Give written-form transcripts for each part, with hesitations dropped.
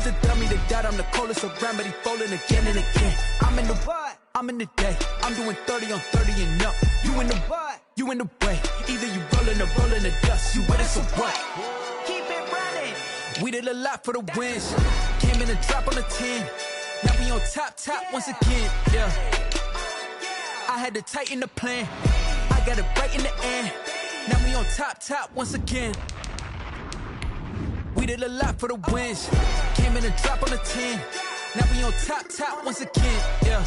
a dummy to doubt I'm the coldest around, but he falling again and again. I'm in the what? I'm in the day. I'm doing 30 on 30 and up. You in the what? You in the way. Either you rolling or rolling the dust. You with it, so what? Keep it running. We did a lot for the wins. Came in and drop on the 10. Now we on top once again. Yeah. I had to tighten the plan. I got it right in the end. Now we on top once again. We did a lot for the wins. Came in and drop on the 10. Now we on top once again. Yeah.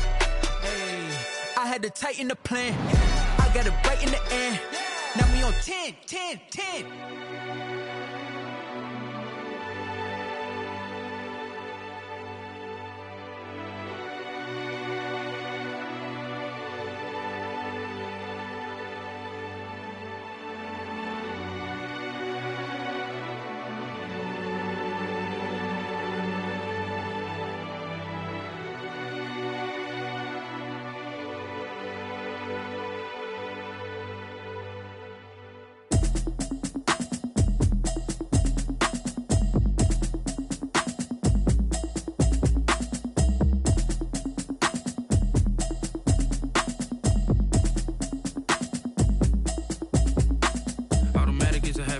Hey. I had to tighten the plan. I got it right in the end. Now we on 10.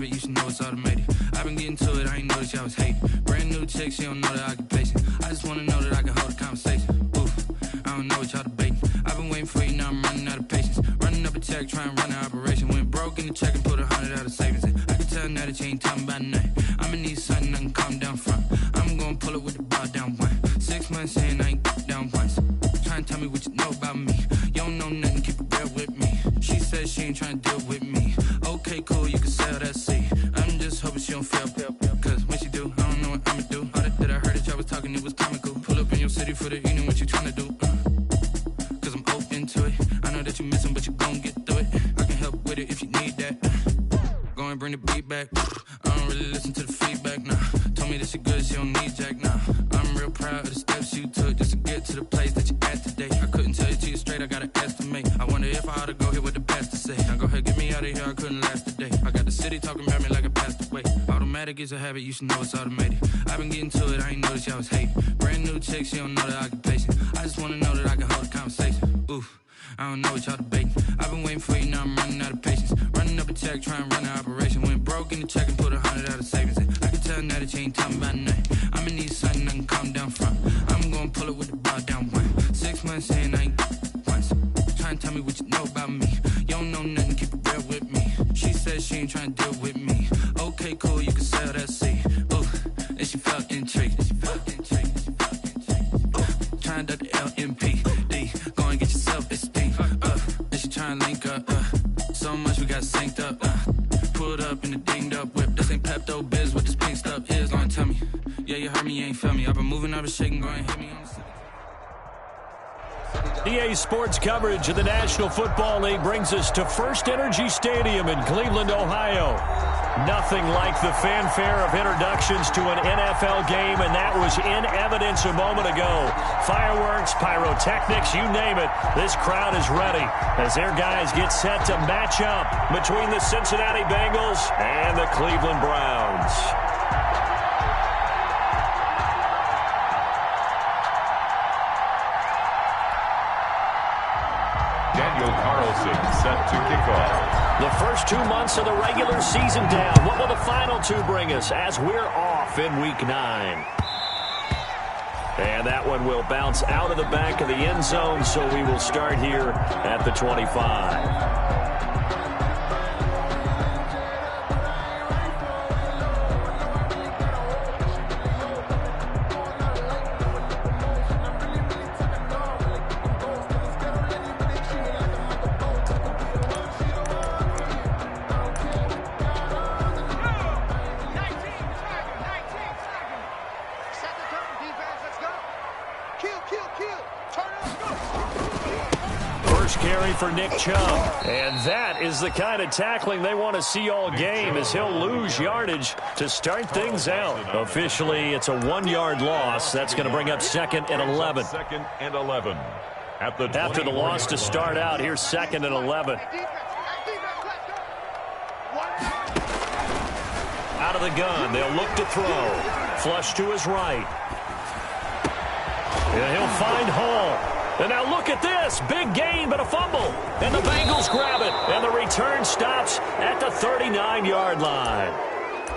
You should know it's automated. I've been getting to it, I ain't noticed y'all was hating. Brand new chick, she don't know the occupation. I just wanna know that I can hold a conversation. Oof, I don't know what y'all debating. I've been waiting for you, now I'm running out of patience. Running up a check, trying to run an operation. Went broke in the check and put 100 out of savings in. I can tell now that you ain't talking about nothing. I'ma need something I can calm down from. I'm gonna pull it with the bar down one. 6 months in, I ain't down once. Trying to tell me what you know about me. You don't know nothing, keep it real with me. She says she ain't trying to deal with me. Okay, cool, you can sell that seat. I'm just hoping she don't fail. Cause when she do, I don't know what I'ma do. All that I heard that y'all was talking, it was comical. Pull up in your city for the evening, what you tryna do? Cause I'm open to it. I know that you missing, but you gon' get through it. I can help with it if you need that. Go and bring the beat back. I don't really listen to the feedback, nah. Told me that she good, she don't need jack, nah. I'm real proud of the steps you took just to get to the place that you at today. I couldn't tell you to you straight, I gotta estimate. I wonder if I ought to go here with the best to say. Now go ahead, get me out of here, I couldn't last a day. I got the city talking about me like I passed away. Automatic is a habit, you should know it's automated. I've been getting to it, I ain't noticed y'all was hating. Brand new chick, she don't know the occupation. I just wanna know that I can hold a conversation. Oof, I don't know what y'all debating. I've been waiting for you, now I'm running out of patience. Running up a check, trying to run an operation. Went broke in the check and put 100 out of savings in. I can tell now that you ain't talking about nothing. I'ma need something I can calm down from. I'm gonna pull it with the bar down one. 6 months in, I ain't once. Trying to tell me what you know about me. You don't know nothing, keep it real with me. She says she ain't trying to deal with me. Okay, cool, you can sell that seat. Ooh, and she felt intrigued. Trying to duck the LMPD. Go and get your self-esteem up. And she trying to link up. So much we got synced up. Pulled up in the dinged up whip. This ain't Pepto Biz, what this pink stuff is. Gonna tell me. Yeah, you heard me, you ain't felt me. I've been moving, I've been shaking, go and hit me on the city. EA Sports coverage of the National Football League brings us to First Energy Stadium in Cleveland, Ohio. Nothing like the fanfare of introductions to an NFL game, and that was in evidence a moment ago. Fireworks, pyrotechnics, you name it. This crowd is ready as their guys get set to match up between the Cincinnati Bengals and the Cleveland Browns. Daniel Carlson set to kick off. The first 2 months of the regular season down. What will the final two bring us as we're off in Week 9? And that one will bounce out of the back of the end zone, so we will start here at the 25. For Nick Chubb. And that is the kind of tackling they want to see all game, as he'll lose yardage to start things out. Officially, it's a 1-yard loss. That's going to bring up 2nd and 11. 2nd and 11. After the loss to start out, here's 2nd and 11. Out of the gun, they'll look to throw. Flush to his right. And he'll find Hall. And now look at this. Big gain, but a fumble. And the Bengals grab it. And the return stops at the 39-yard line.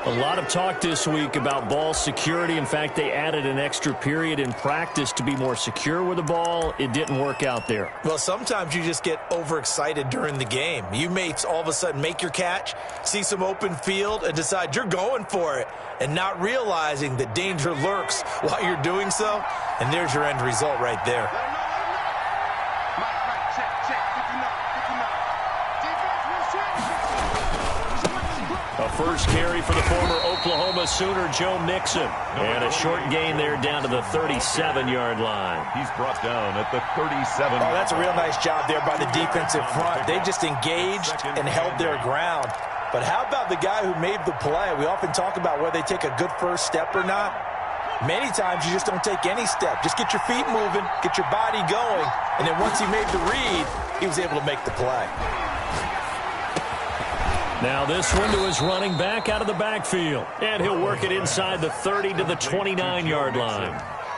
A lot of talk this week about ball security. In fact, they added an extra period in practice to be more secure with the ball. It didn't work out there. Well, sometimes you just get overexcited during the game. You may all of a sudden make your catch, see some open field, and decide you're going for it, and not realizing that danger lurks while you're doing so. And there's your end result right there. A first carry for the former Oklahoma Sooner, Joe Mixon. And a short gain there down to the 37-yard line. He's brought down at the 37. Oh, that's a real nice job there by the defensive front. They just engaged and held their ground. But how about the guy who made the play? We often talk about whether they take a good first step or not. Many times you just don't take any step. Just get your feet moving, get your body going, and then once he made the read, he was able to make the play. Now this one to his running back out of the backfield. And he'll work it inside the 30 to the 29-yard line.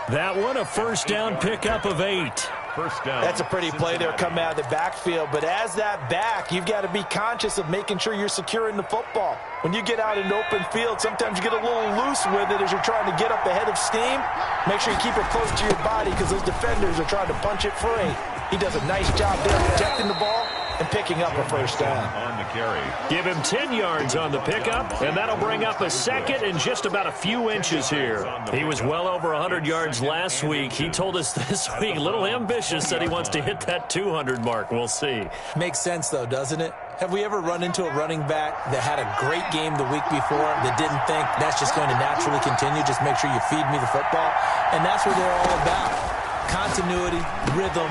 That one a first down pickup of 8. First down. That's a pretty play there coming out of the backfield. But as that back, you've got to be conscious of making sure you're securing the football. When you get out in open field, sometimes you get a little loose with it as you're trying to get up ahead of steam. Make sure you keep it close to your body because those defenders are trying to punch it free. He does a nice job there protecting the ball and picking up a first down. On the carry. Give him 10 yards on the pickup, and that'll bring up a second and just about a few inches here. He was well over 100 yards last week. He told us this week, a little ambitious, that he wants to hit that 200 mark. We'll see. Makes sense, though, doesn't it? Have we ever run into a running back that had a great game the week before that didn't think that's just going to naturally continue? Just make sure you feed me the football. And that's what they're all about. Continuity, rhythm,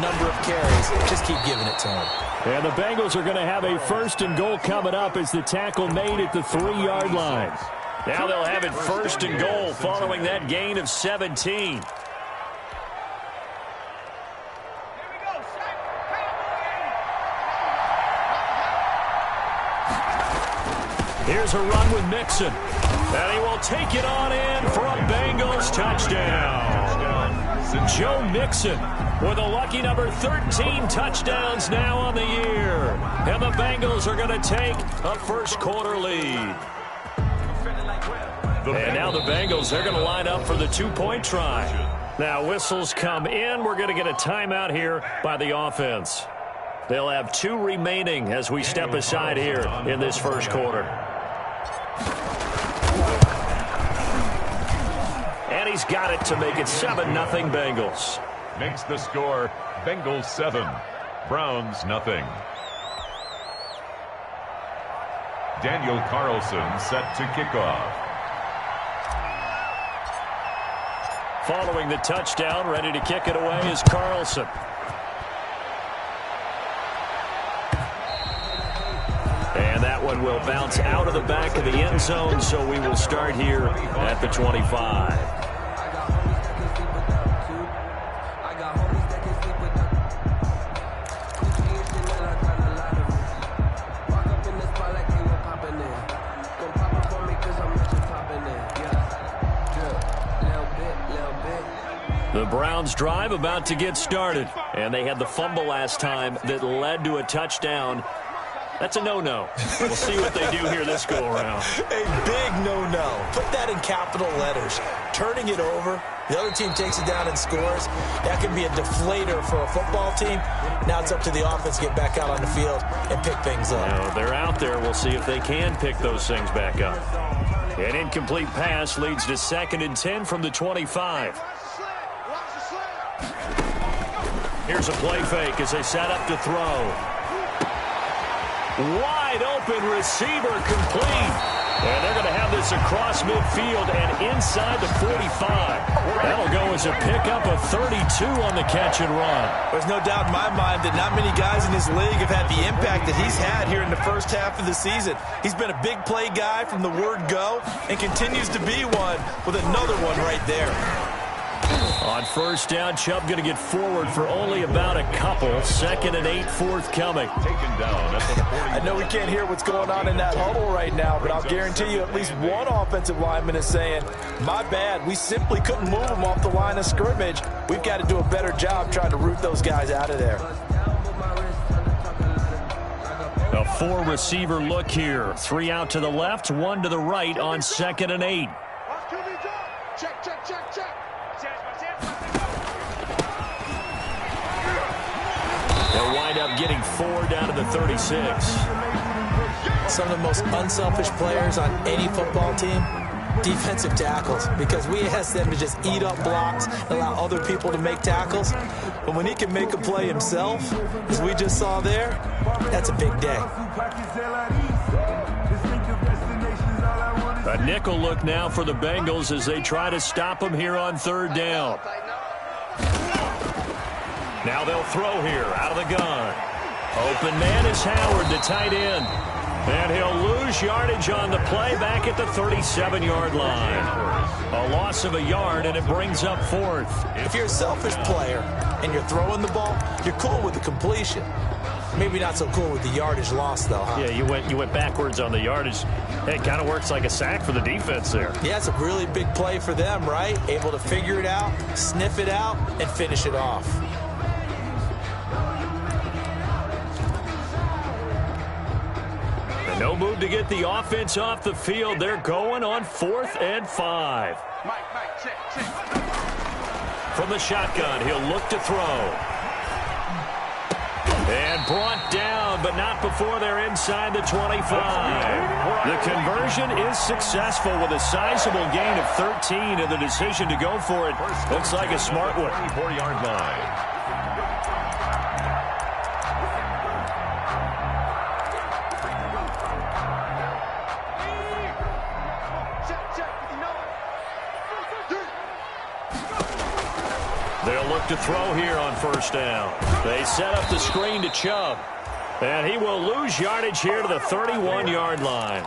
number of carries. Just keep giving it to him. And the Bengals are going to have a first and goal coming up as the tackle made at the 3-yard line. Now they'll have it first and goal following that gain of 17. Here's a run with Mixon. And he will take it on in for a Bengals touchdown. Joe Mixon with a lucky number 13 touchdowns now on the year. And the Bengals are going to take a first quarter lead. And now the Bengals, they're going to line up for the two-point try. Now whistles come in. We're going to get a timeout here by the offense. They'll have 2 remaining as we step aside here in this first quarter. And he's got it to make it 7-0 Bengals. Makes the score Bengals 7, Browns nothing. Daniel Carlson set to kick off. Following the touchdown, ready to kick it away is Carlson. And that one will bounce out of the back of the end zone, so we will start here at the 25. The Browns drive about to get started, and they had the fumble last time that led to a touchdown. That's a no-no. We'll see what they do here this go-around. A big no-no. Put that in capital letters. Turning it over, the other team takes it down and scores. That can be a deflator for a football team. Now it's up to the offense to get back out on the field and pick things up. Now, they're out there. We'll see if they can pick those things back up. An incomplete pass leads to 2nd and 10 from the 25. Here's a play fake as they set up to throw. Wide open receiver complete. And they're going to have this across midfield and inside the 45. That'll go as a pickup of 32 on the catch and run. There's no doubt in my mind that not many guys in this league have had the impact that he's had here in the first half of the season. He's been a big play guy from the word go and continues to be one with another one right there. On first down, Chubb going to get forward for only about a couple. 2nd and 8 forthcoming. Taken down. I know we can't hear what's going on in that huddle right now, but I'll guarantee you at least one offensive lineman is saying, my bad, we simply couldn't move them off the line of scrimmage. We've got to do a better job trying to root those guys out of there. A 4-receiver look here. 3 out to the left, 1 to the right on 2nd and 8. Check, check, check, check. They'll wind up getting 4 down to the 36. Some of the most unselfish players on any football team, defensive tackles, because we ask them to just eat up blocks and allow other people to make tackles. But when he can make a play himself, as we just saw there, that's a big day. A nickel look now for the Bengals as they try to stop him here on 3rd down. Now they'll throw here out of the gun. Open man is Howard, the tight end. And he'll lose yardage on the play back at the 37-yard line. A loss of a yard, and it brings up 4th. If you're a selfish player and you're throwing the ball, you're cool with the completion. Maybe not so cool with the yardage loss, though, huh? Yeah, you went backwards on the yardage. Hey, it kind of works like a sack for the defense there. Yeah, it's a really big play for them, right? Able to figure it out, sniff it out, and finish it off. No move to get the offense off the field. They're going on 4th and 5. Mike, check, check. From the shotgun, he'll look to throw. And brought down, but not before they're inside the 25. The conversion is successful with a sizable gain of 13, and the decision to go for it looks like a smart one. 4-yard line. They'll look to throw here on 1st down. They set up the screen to Chubb. And he will lose yardage here to the 31-yard line.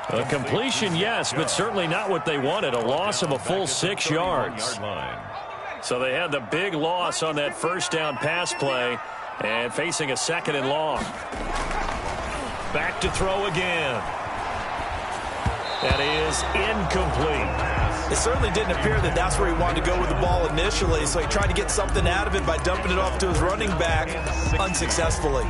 A completion, yes, but certainly not what they wanted. A loss of a full 6 yards. So they had the big loss on that 1st down pass play and facing a 2nd and long. Back to throw again. That is incomplete. It certainly didn't appear that that's where he wanted to go with the ball initially, so he tried to get something out of it by dumping it off to his running back unsuccessfully.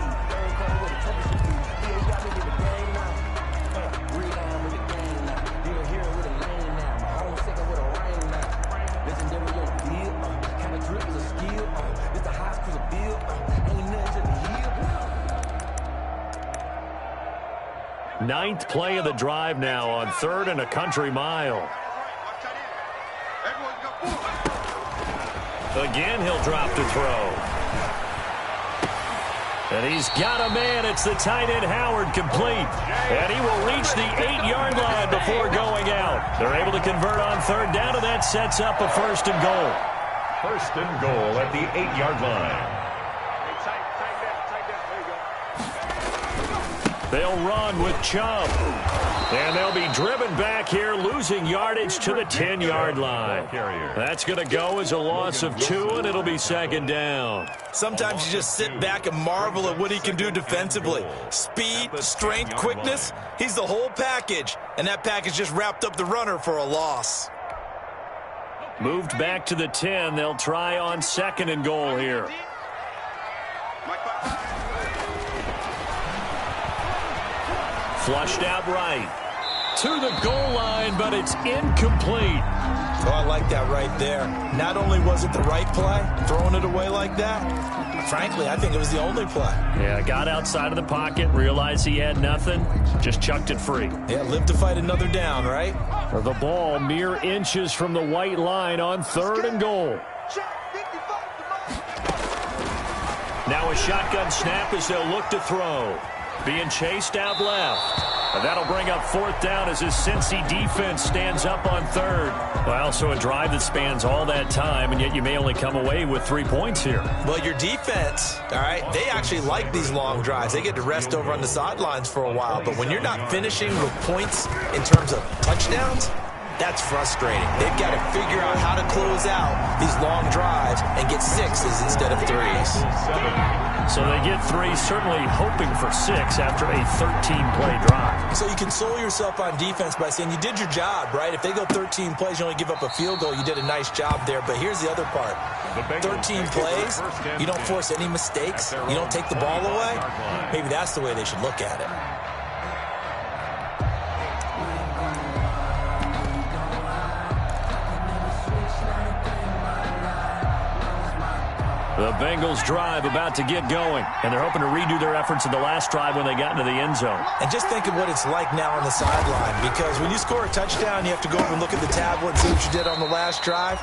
Ninth play of the drive now on 3rd and a country mile. Again, he'll drop to throw. And he's got a man. It's the tight end, Howard, complete. And he will reach the 8-yard line before going out. They're able to convert on 3rd down, and that sets up a 1st and goal. 1st and goal at the 8-yard line. They'll run with Chubb. And they'll be driven back here, losing yardage to the 10-yard line. That's going to go as a loss of 2, and it'll be 2nd down. Sometimes you just sit back and marvel at what he can do defensively. Speed, strength, quickness, he's the whole package. And that package just wrapped up the runner for a loss. Moved back to the 10. They'll try on 2nd and goal here. Flushed out right. To the goal line, but it's incomplete. Oh, I like that right there. Not only was it the right play, throwing it away like that, frankly, I think it was the only play. Yeah, got outside of the pocket, realized he had nothing, just chucked it free. Yeah, live to fight another down, right? The ball mere inches from the white line on 3rd and goal. Now a shotgun snap as they'll look to throw. Being chased out left. And that'll bring up 4th down as his Cincy defense stands up on 3rd. Well, so a drive that spans all that time, and yet you may only come away with 3 points here. Well, your defense, all right, they actually like these long drives. They get to rest over on the sidelines for a while. But when you're not finishing with points in terms of touchdowns, That's frustrating. They've got to figure out how to close out these long drives and get 6s instead of 3s. So they get 3, certainly hoping for 6 after a 13-play drive. So you console yourself on defense by saying you did your job, right? If they go 13 plays, you only give up a field goal, you did a nice job there. But here's the other part. 13 plays, you don't force any mistakes, you don't take the ball away. Maybe that's the way they should look at it. The Bengals drive about to get going, and they're hoping to redo their efforts in the last drive when they got into the end zone. And just think of what it's like now on the sideline, because when you score a touchdown, you have to go over and look at the tablet and see what you did on the last drive.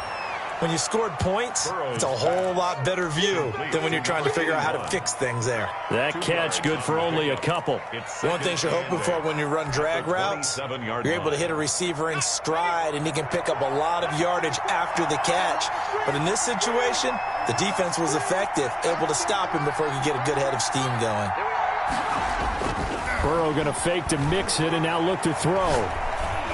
When you scored points, it's a whole lot better view than when you're trying to figure out how to fix things there. That catch good for only a couple. One thing you're hoping for when you run drag routes, you're able to hit a receiver in stride, and he can pick up a lot of yardage after the catch. But in this situation, the defense was effective, able to stop him before he could get a good head of steam going. Burrow going to fake to mix it and now look to throw.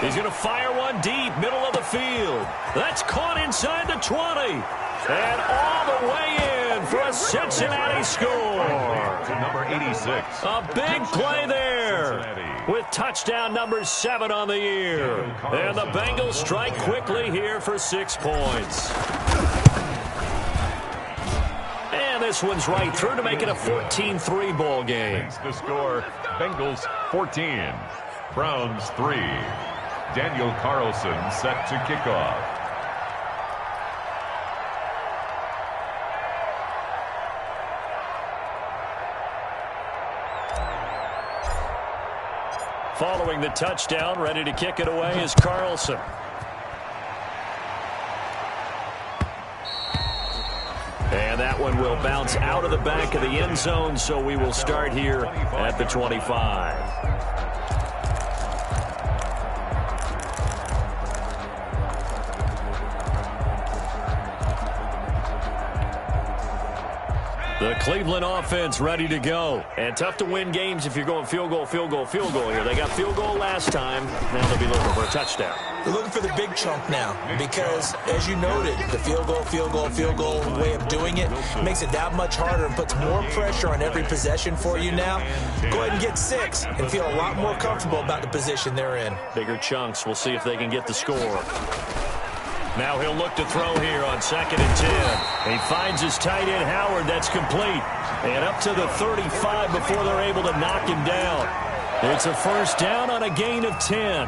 He's going to fire one deep, middle of the field. That's caught inside the 20. And all the way in for a Cincinnati score. To number 86. A big play there with touchdown number 7 on the year. And the Bengals strike quickly here for 6 points. And this one's right through to make it a 14-3 ball game. The score, Bengals 14, Browns 3. Daniel Carlson set to kick off. Following the touchdown, ready to kick it away is Carlson. And that one will bounce out of the back of the end zone, so we will start here at the 25. The Cleveland offense ready to go. And tough to win games if you're going field goal, field goal, field goal here. They got field goal last time. Now they'll be looking for a touchdown. They're looking for the big chunk now because, as you noted, the field goal way of doing it makes it that much harder and puts more pressure on every possession for you now. Go ahead and get 6 and feel a lot more comfortable about the position they're in. Bigger chunks. We'll see if they can get the score. Now he'll look to throw here on 2nd and 10. He finds his tight end, Howard. That's complete. And up to the 35 before they're able to knock him down. It's a first down on a gain of 10.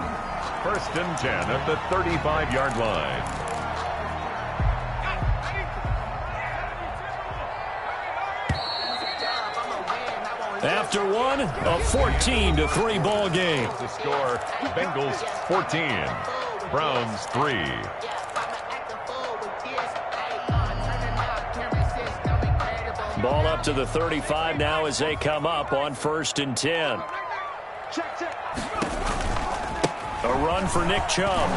1st and 10 at the 35-yard line. After one, a 14-3 ball game. The score, Bengals 14, Browns 3. Ball up to the 35 now as they come up on 1st and 10. A run for Nick Chubb.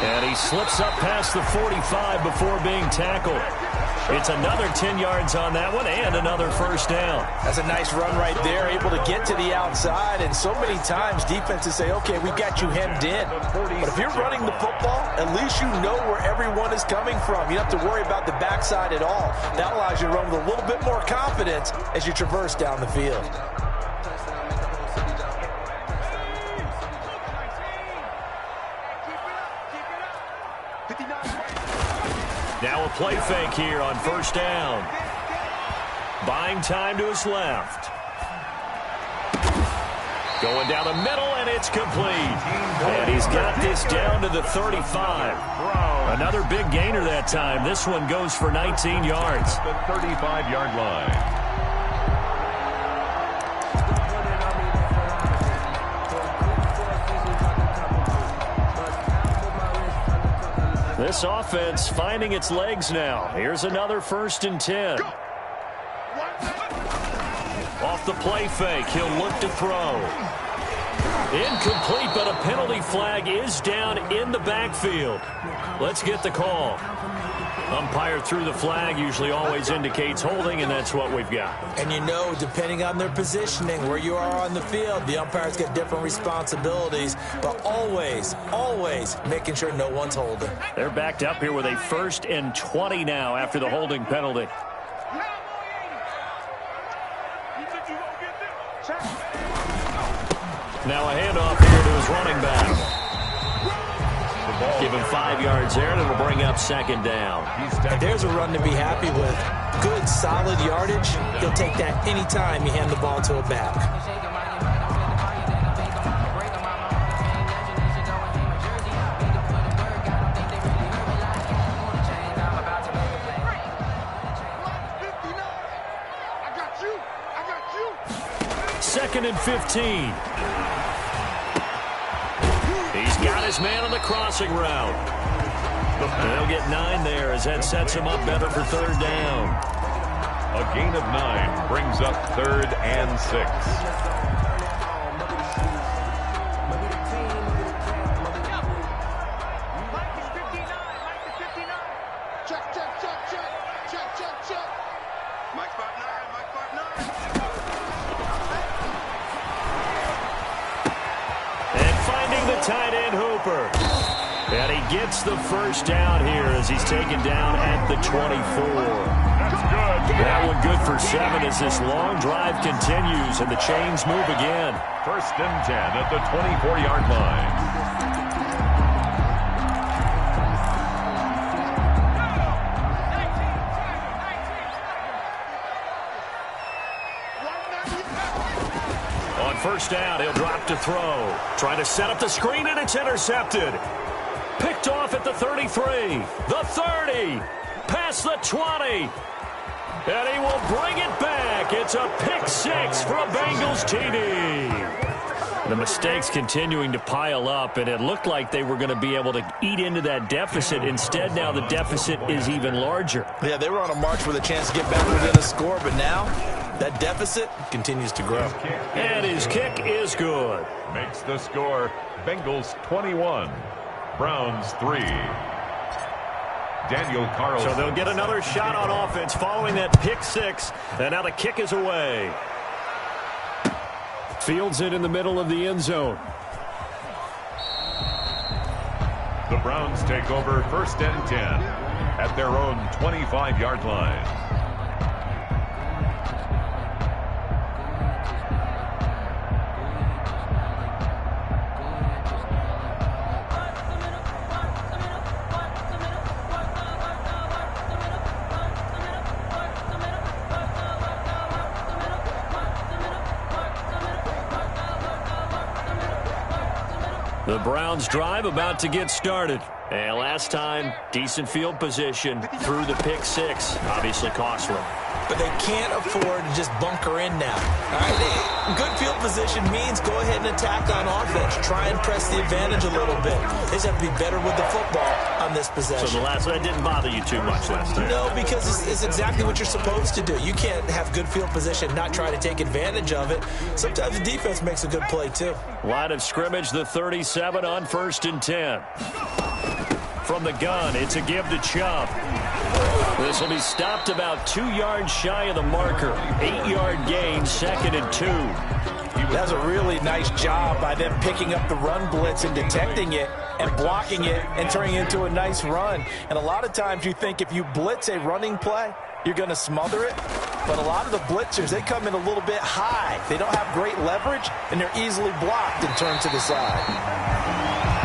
And he slips up past the 45 before being tackled. It's another 10 yards on that one and another first down. That's a nice run right there, able to get to the outside. And so many times defenses say, okay, we've got you hemmed in. But if you're running the football, at least you know where everyone is coming from. You don't have to worry about the backside at all. That allows you to run with a little bit more confidence as you traverse down the field. Now a play fake here on 1st down. Buying time to his left. Going down the middle, and it's complete. And he's got this down to the 35. Another big gainer that time. This one goes for 19 yards. The 35-yard line. This offense finding its legs now. Here's another 1st and 10. Off the play fake, he'll look to throw. Incomplete, but a penalty flag is down in the backfield. Let's get the call. Umpire threw the flag, usually always indicates holding, and that's what we've got. And you know, depending on their positioning, where you are on the field, the umpires get different responsibilities, but always, always making sure no one's holding. They're backed up here with a 1st and 20 now after the holding penalty. Now a handoff here to his running back. Give him 5 yards there, and it'll bring up 2nd down. And there's a run to be happy with. Good, solid yardage. He'll take that anytime you hand the ball to a back. Second and 15. He's got his man on the crossing route. They'll get 9 there as that sets him up better for 3rd down. A gain of 9 brings up 3rd and 6. Tight end Hooper. And he gets the 1st down here as he's taken down at the 24. That's good. That one good for 7 as this long drive continues and the chains move again. 1st and 10 at the 24-yard line. On 1st down, he'll drop to throw. Trying to set up the screen, and it's intercepted. Picked off at the 33, the 30, past the 20. And he will bring it back. It's a pick 6 for a Bengals TD. The mistakes continuing to pile up, and it looked like they were going to be able to eat into that deficit. Instead, now the deficit is even larger. Yeah, they were on a march with a chance to get back within a score, but now that deficit continues to grow. And his kick is good. Makes the score Bengals 21, Browns 3. Daniel Carlson. So they'll get another shot on offense following that pick 6. And now the kick is away. Fields it in the middle of the end zone. The Browns take over 1st and 10 at their own 25-yard line. The Browns drive about to get started. And last time, decent field position through the pick 6. Obviously costly. But they can't afford to just bunker in now. All right, good field position means go ahead and attack on offense. Try and press the advantage a little bit. They just have to be better with the football on this possession. So that didn't bother you too much last time? No, because it's exactly what you're supposed to do. You can't have good field position, not try to take advantage of it. Sometimes the defense makes a good play, too. Line of scrimmage, the 37 on 1st and 10. From the gun, it's a give to Chubb. This will be stopped about 2 yards shy of the marker. 8-yard gain, 2nd and 2. That's a really nice job by them picking up the run blitz and detecting it and blocking it and turning it into a nice run. And a lot of times you think if you blitz a running play, you're going to smother it. But a lot of the blitzers, they come in a little bit high. They don't have great leverage, and they're easily blocked and turned to the side.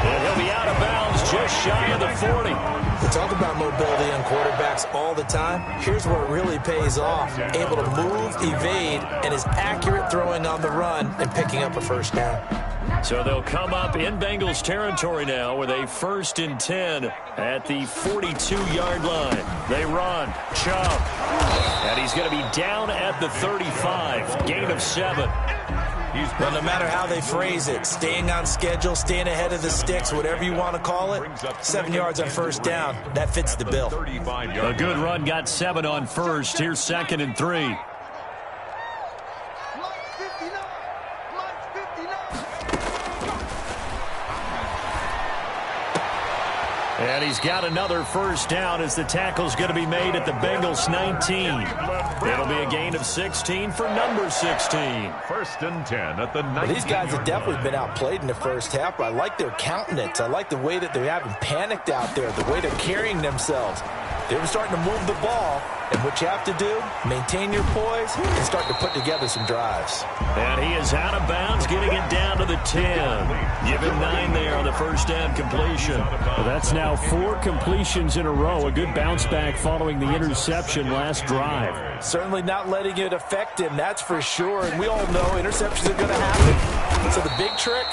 And he'll be out of bounds just shy of the 40. We talk about mobility on quarterbacks all the time. Here's where it really pays off. Able to move, evade, and is accurate throwing on the run and picking up a 1st down. So they'll come up in Bengals territory now with a 1st and 10 at the 42-yard line. They run. Chubb. And he's going to be down at the 35. Gain of 7. Well, no matter how they phrase it, staying on schedule, staying ahead of the sticks, whatever you want to call it, 7 yards on 1st down, that fits the bill. A good run got 7 on 1st. Here's 2nd and 3. And he's got another first down as the tackle's going to be made at the Bengals 19. It'll be a gain of 16 for number 16. First and 10 at the 19. Well, these guys have definitely been outplayed in the first half, but I like their countenance. I like the way that they're having panicked out there, the way they're carrying themselves. They're starting to move the ball, and what you have to do, maintain your poise and start to put together some drives. And he is out of bounds, getting it down to the 10. Give him 9 there on the first down completion. Well, that's now 4 completions in a row. A good bounce back following the interception last drive. Certainly not letting it affect him, that's for sure. And we all know interceptions are going to happen. So the big trick,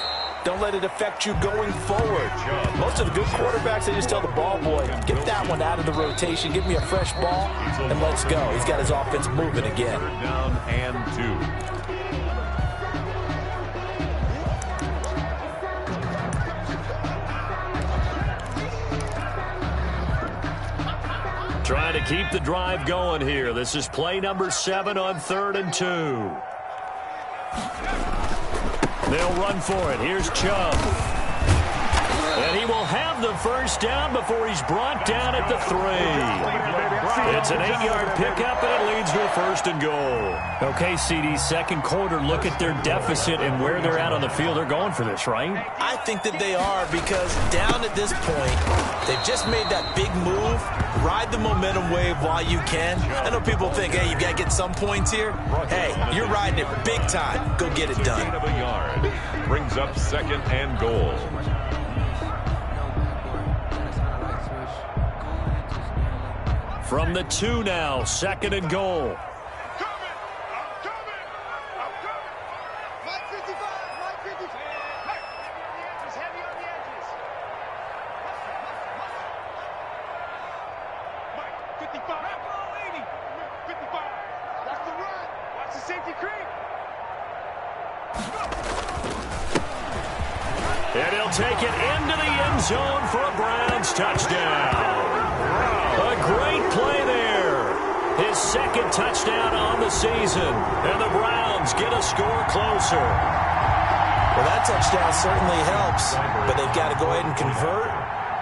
don't let it affect you going forward. Most of the good quarterbacks, they just tell the ball boy, get that one out of the rotation, give me a fresh ball, and let's go. He's got his offense moving again. Down and 2. Trying to keep the drive going here. This is play number 7 on 3rd and 2. They'll run for it. Here's Chubb. And he will have the first down before he's brought down at the 3. It's an 8-yard pickup, and it leads to a 1st and goal. Okay, CD, second quarter, look at their deficit and where they're at on the field. They're going for this, right? I think that they are, because down at this point, they've just made that big move. Ride the momentum wave while you can. I know people think, hey, you got to get some points here. Hey, you're riding it big time. Go get it done. Of a yard. Brings up 2nd and goal. From the 2 now, 2nd and goal. And he'll take it into the end zone for a Browns touchdown. A great play there. His 2nd touchdown on the season. And the Browns get a score closer. Well, that touchdown certainly helps, but they've got to go ahead and convert,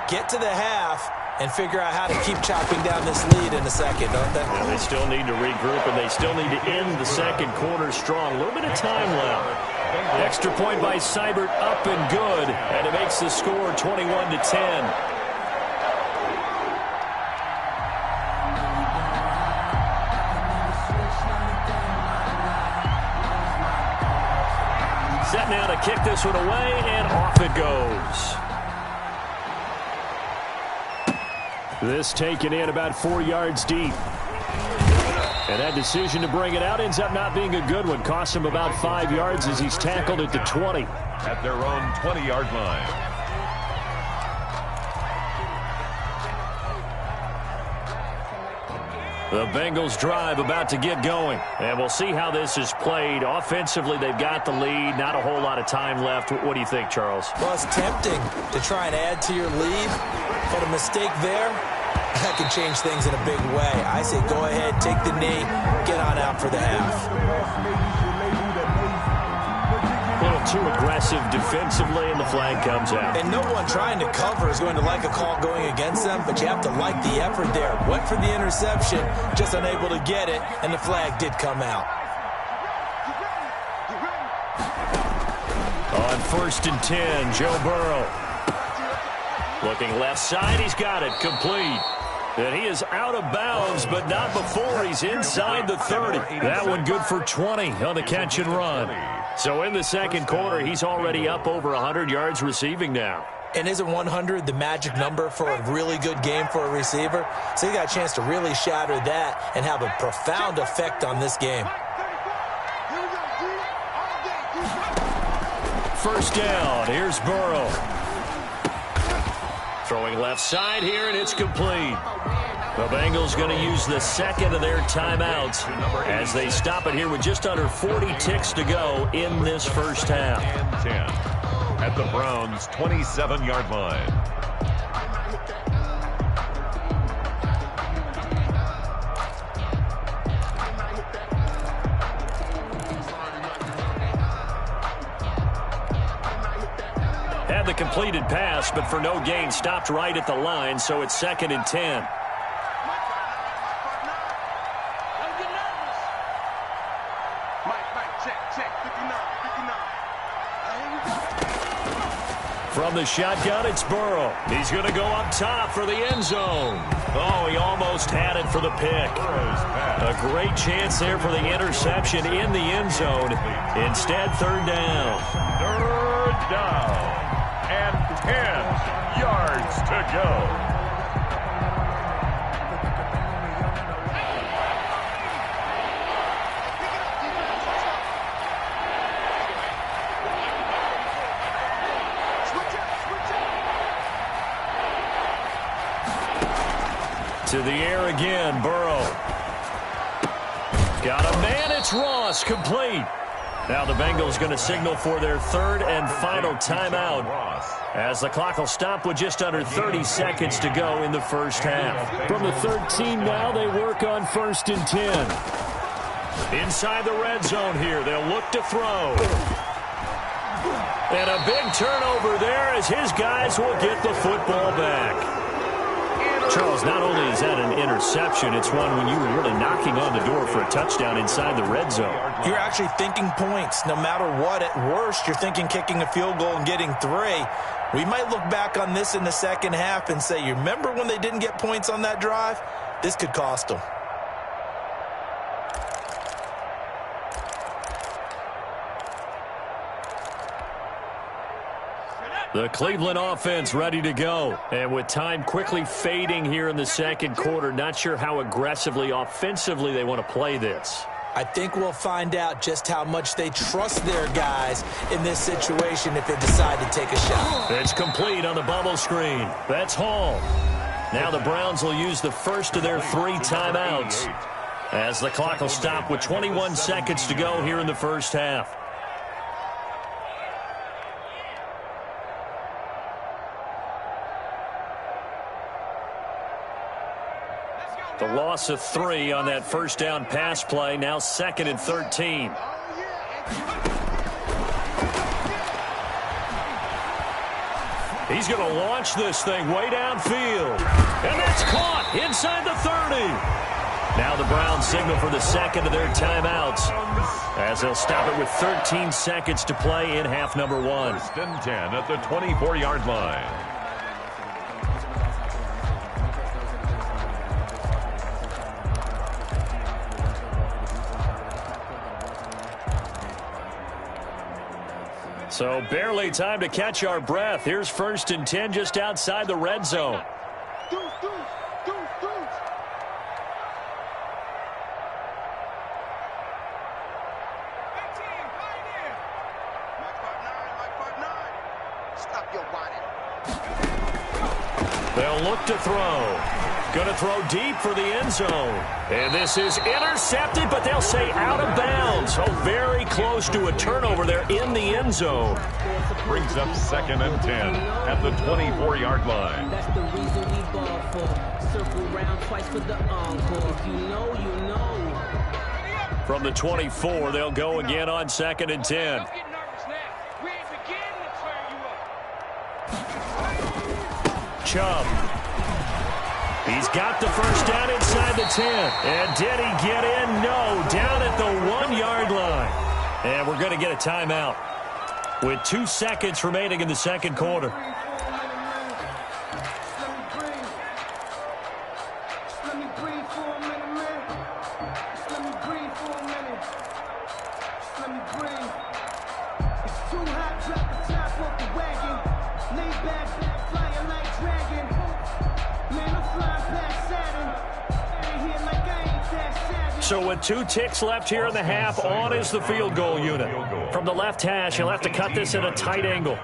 get to the half, and figure out how to keep chopping down this lead in the second, don't they? And they still need to regroup, and they still need to end the second quarter strong. A little bit of time left. Extra point by Seibert, up and good, and it makes the score 21-10. Set now to kick this one away, and off it goes. This taken in about 4 yards deep. And that decision to bring it out ends up not being a good one. Cost him about 5 yards as he's tackled at the 20. At their own 20-yard line. The Bengals drive about to get going. And we'll see how this is played. Offensively, they've got the lead. Not a whole lot of time left. What do you think, Charles? Well, it's tempting to try and add to your lead, but a mistake there, that can change things in a big way. I say go ahead, take the knee, get on out for the half. A little too aggressive defensively, and the flag comes out. And no one trying to cover is going to like a call going against them, but you have to like the effort there. Went for the interception, just unable to get it, and the flag did come out. On 1st and 10, Joe Burrow. Looking left side, he's got it, complete. And he is out of bounds, but not before he's inside the 30. That one good for 20 on the catch and run. So in the second quarter, he's already up over 100 yards receiving now. And isn't 100 the magic number for a really good game for a receiver? So he got a chance to really shatter that and have a profound effect on this game. First down, here's Burrow. Throwing left side here, and it's complete. The Bengals going to use the 2nd of their timeouts as they stop it here with just under 40 ticks to go in this first half. And 10 at the Browns' 27-yard line. Had the completed pass, but for no gain, stopped right at the line, so it's 2nd and 10. From the shotgun, it's Burrow. He's going to go up top for the end zone. Oh, he almost had it for the pick. A great chance there for the interception in the end zone. Instead, 3rd down. 3rd down. And 10 yards to go. To the air again, Burrow. Got a man, it's Ross, complete. Now the Bengals going to signal for their 3rd and final timeout as the clock will stop with just under 30 seconds to go in the first half. From the 13 now, they work on 1st and 10. Inside the red zone here, they'll look to throw. And a big turnover there as his guys will get the football back. Charles, not only is that an interception, it's one when you were really knocking on the door for a touchdown inside the red zone. You're actually thinking points. No matter what, at worst, you're thinking kicking a field goal and getting 3. We might look back on this in the second half and say, you remember when they didn't get points on that drive? This could cost them. The Cleveland offense ready to go. And with time quickly fading here in the second quarter, not sure how aggressively, offensively they want to play this. I think we'll find out just how much they trust their guys in this situation if they decide to take a shot. It's complete on the bubble screen. That's Hall. Now the Browns will use the first of their 3 timeouts as the clock will stop with 21 seconds to go here in the first half. The loss of 3 on that first down pass play, now 2nd and 13. He's going to launch this thing way downfield. And that's caught inside the 30. Now the Browns signal for the 2nd of their timeouts as they'll stop it with 13 seconds to play in half number 1. 1st and 10 at the 24-yard line. So barely time to catch our breath. Here's 1st and 10 just outside the red zone. They'll look to throw. Going to throw deep for the end zone. And this is intercepted, but they'll say out of bounds. So very close to a turnover there in the end zone. Brings up 2nd and 10 at the 24-yard line. That's the reason we ball for. Circle round twice for the encore. If you know, you know. From the 24, they'll go again on 2nd and 10. Don't get nervous now. We ain't beginning to turn you up. Chubb. He's got the first down inside the 10. And did he get in? No. Down at the 1-yard line. And we're going to get a timeout with 2 seconds remaining in the second quarter. So with 2 ticks left here in the half, on is the field goal unit. From the left hash, he'll have to cut this at a tight angle.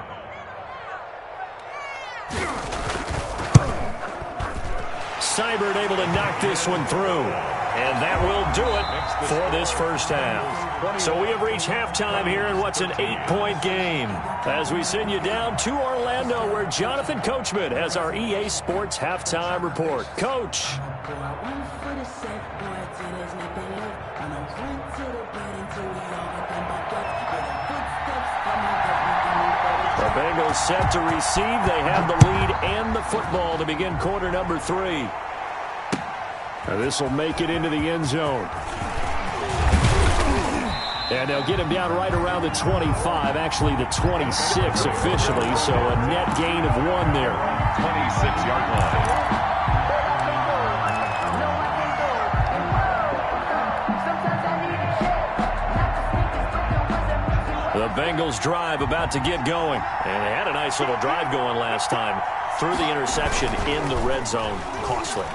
Seibert able to knock this one through. And that will do it for this first half. So we have reached halftime here in what's an 8-point game. As we send you down to Orlando, where Jonathan Coachman has our EA Sports halftime report. Coach. The Bengals set to receive. They have the lead and the football to begin quarter number 3. This will make it into the end zone. And they'll get him down right around the 25, actually the 26 officially, so a net gain of 1 there. 26-yard line. The Bengals drive about to get going. And they had a nice little drive going last time. Threw the interception in the red zone. Costly.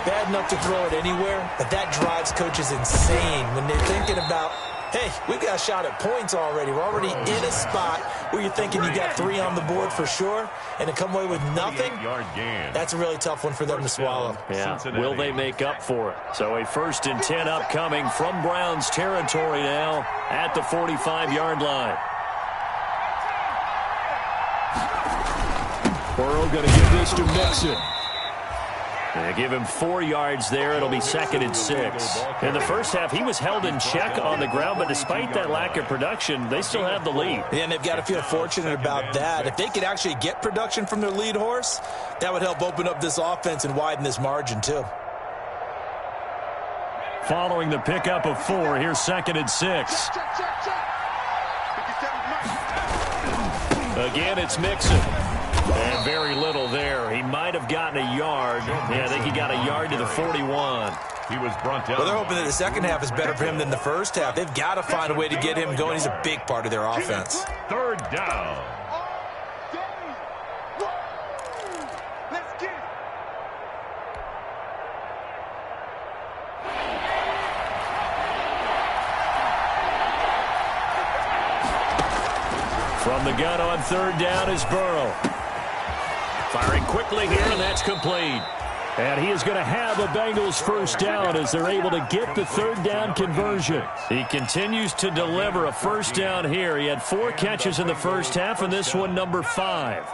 Bad enough to throw it anywhere, but that drives coaches insane when they're thinking about, hey, we've got a shot at points already. We're already in a spot where you're thinking you got 3 on the board for sure, and to come away with nothing, that's a really tough one for them to swallow. Yeah, will they make up for it? So a 1st and 10 upcoming from Browns territory now at the 45-yard line. Burrow going to give this to Mixon. They give him 4 yards there. It'll be 2nd and 6. In the first half, he was held in check on the ground, but despite that lack of production, they still have the lead. Yeah, and they've got to feel fortunate about that. If they could actually get production from their lead horse, that would help open up this offense and widen this margin, too. Following the pickup of 4, here's 2nd and 6. Again, it's Mixon. And very little there. He might have gotten a yard. Yeah, I think he got a yard to the 41. He was brought down. Well, they're hoping that the second half is better for him than the first half. They've got to find a way to get him going. He's a big part of their offense. 3rd down. Let's get it. From the gun on 3rd down is Burrow. Firing quickly here, and that's complete. And he is going to have a Bengals 1st down as they're able to get the 3rd down conversion. He continues to deliver a 1st down here. He had 4 catches in the first half, and this one number 5.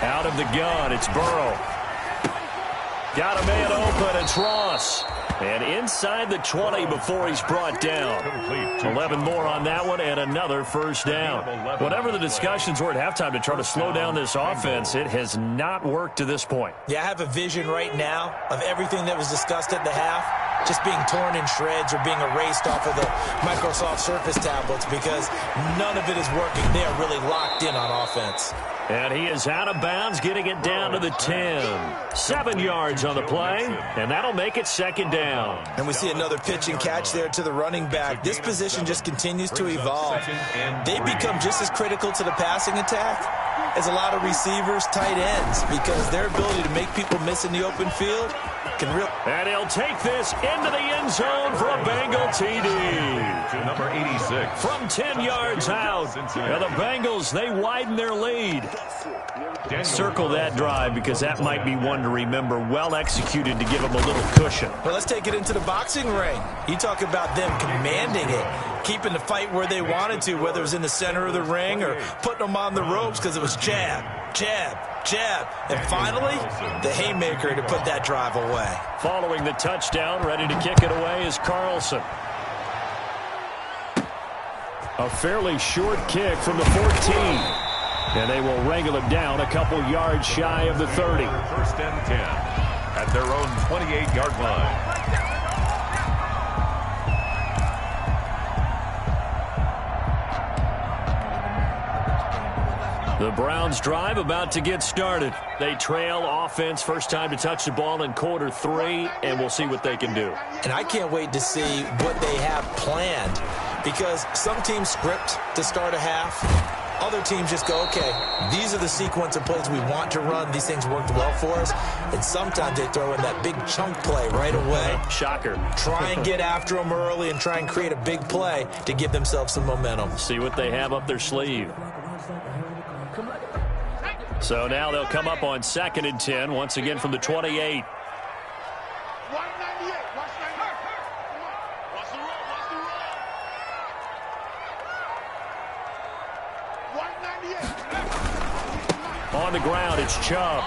Out of the gun, it's Burrow. Got a man open, it's Ross. And inside the 20 before he's brought down. 11 more on that one and another 1st down. Whatever the discussions were at halftime to try to slow down this offense, it has not worked to this point. Yeah, I have a vision right now of everything that was discussed at the half just being torn in shreds or being erased off of the Microsoft Surface tablets because none of it is working. They are really locked in on offense. And he is out of bounds, getting it down to the 10. 7 yards on the play, and that'll make it 2nd down. And we see another pitch and catch there to the running back. This position just continues to evolve. They become just as critical to the passing attack as a lot of receivers, tight ends, because their ability to make people miss in the open field can really... And he'll take this into the end zone for a Bengal TD. To number 86. From 10 yards out. And the Bengals, they widen their lead. Circle that drive because that might be one to remember. Well executed to give them a little cushion. Well, let's take it into the boxing ring. You talk about them commanding it, keeping the fight where they wanted to, whether it was in the center of the ring or putting them on the ropes because it was jab, jab, jab. And finally, the haymaker to put that drive away. Following the touchdown, ready to kick it away is Carlson. A fairly short kick from the 14. And they will wrangle him down a couple yards shy of the 30. 1st and 10 at their own 28-yard line. The Browns drive about to get started. They trail offense, first time to touch the ball in quarter 3, and we'll see what they can do. And I can't wait to see what they have planned because some teams script to start a half. Other teams just go, okay, these are the sequence of plays we want to run. These things worked well for us. And sometimes they throw in that big chunk play right away. Shocker. Try and get after them early and try and create a big play to give themselves some momentum. See what they have up their sleeve. So now they'll come up on 2nd and 10, once again from the 28. On the ground, it's Chubb.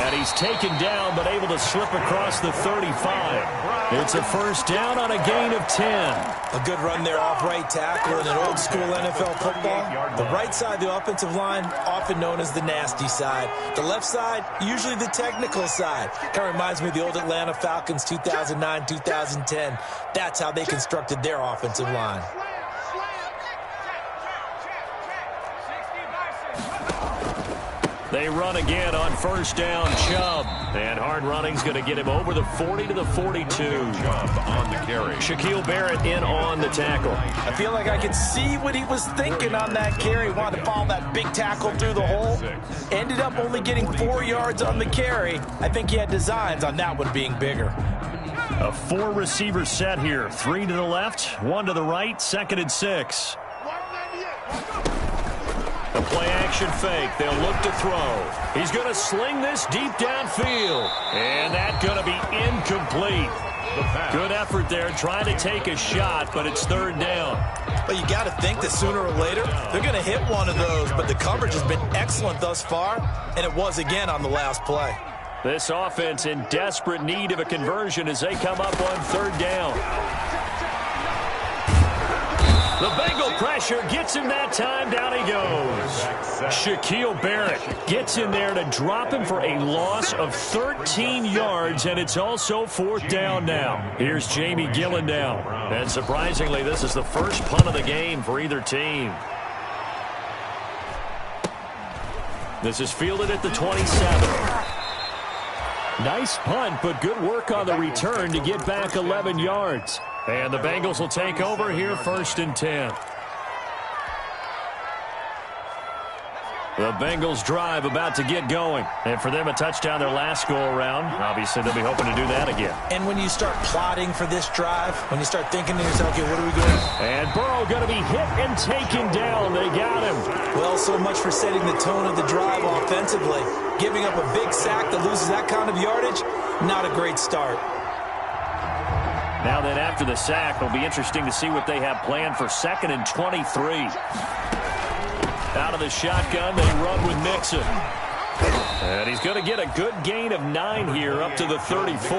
And he's taken down, but able to slip across the 35. It's a first down on a gain of 10. A good run there off right tackle in an old school NFL football. The right side of the offensive line, often known as the nasty side. The left side, usually the technical side. Kind of reminds me of the old Atlanta Falcons 2009, 2010. That's how they constructed their offensive line. They run again on first down, Chubb. And hard running's going to get him over the 40 to the 42. Chubb on the carry. Shaquille Barrett in on the tackle. I feel like I could see what he was thinking on that carry. Wanted to follow that big tackle through the hole. Ended up only getting 4 yards on the carry. I think he had designs on that one being bigger. A 4-receiver set here. 3 to the left, 1 to the right, 2nd and 6. A play-action fake. They'll look to throw. He's going to sling this deep downfield. And that's going to be incomplete. Good effort there trying to take a shot, but it's 3rd down. But you got to think that sooner or later, they're going to hit one of those. But the coverage has been excellent thus far, and it was again on the last play. This offense in desperate need of a conversion as they come up on 3rd down. The Bengal pressure gets him that time. Down he goes. Shaquille Barrett gets in there to drop him for a loss of 13 yards, and it's also 4th down now. Here's Jamie Gillen now. And surprisingly, this is the first punt of the game for either team. This is fielded at the 27. Nice punt, but good work on the return to get back 11 yards. And the Bengals will take over here 1st and 10. The Bengals drive about to get going. And for them, a touchdown their last go-around. Obviously, they'll be hoping to do that again. And when you start plotting for this drive, when you start thinking to yourself, okay, what are we going to do? And Burrow going to be hit and taken down. They got him. Well, so much for setting the tone of the drive offensively. Giving up a big sack that loses that kind of yardage, not a great start. Now then, after the sack, it'll be interesting to see what they have planned for 2nd and 23. Out of the shotgun, they run with Mixon. And he's going to get a good gain of 9 here up to the 34.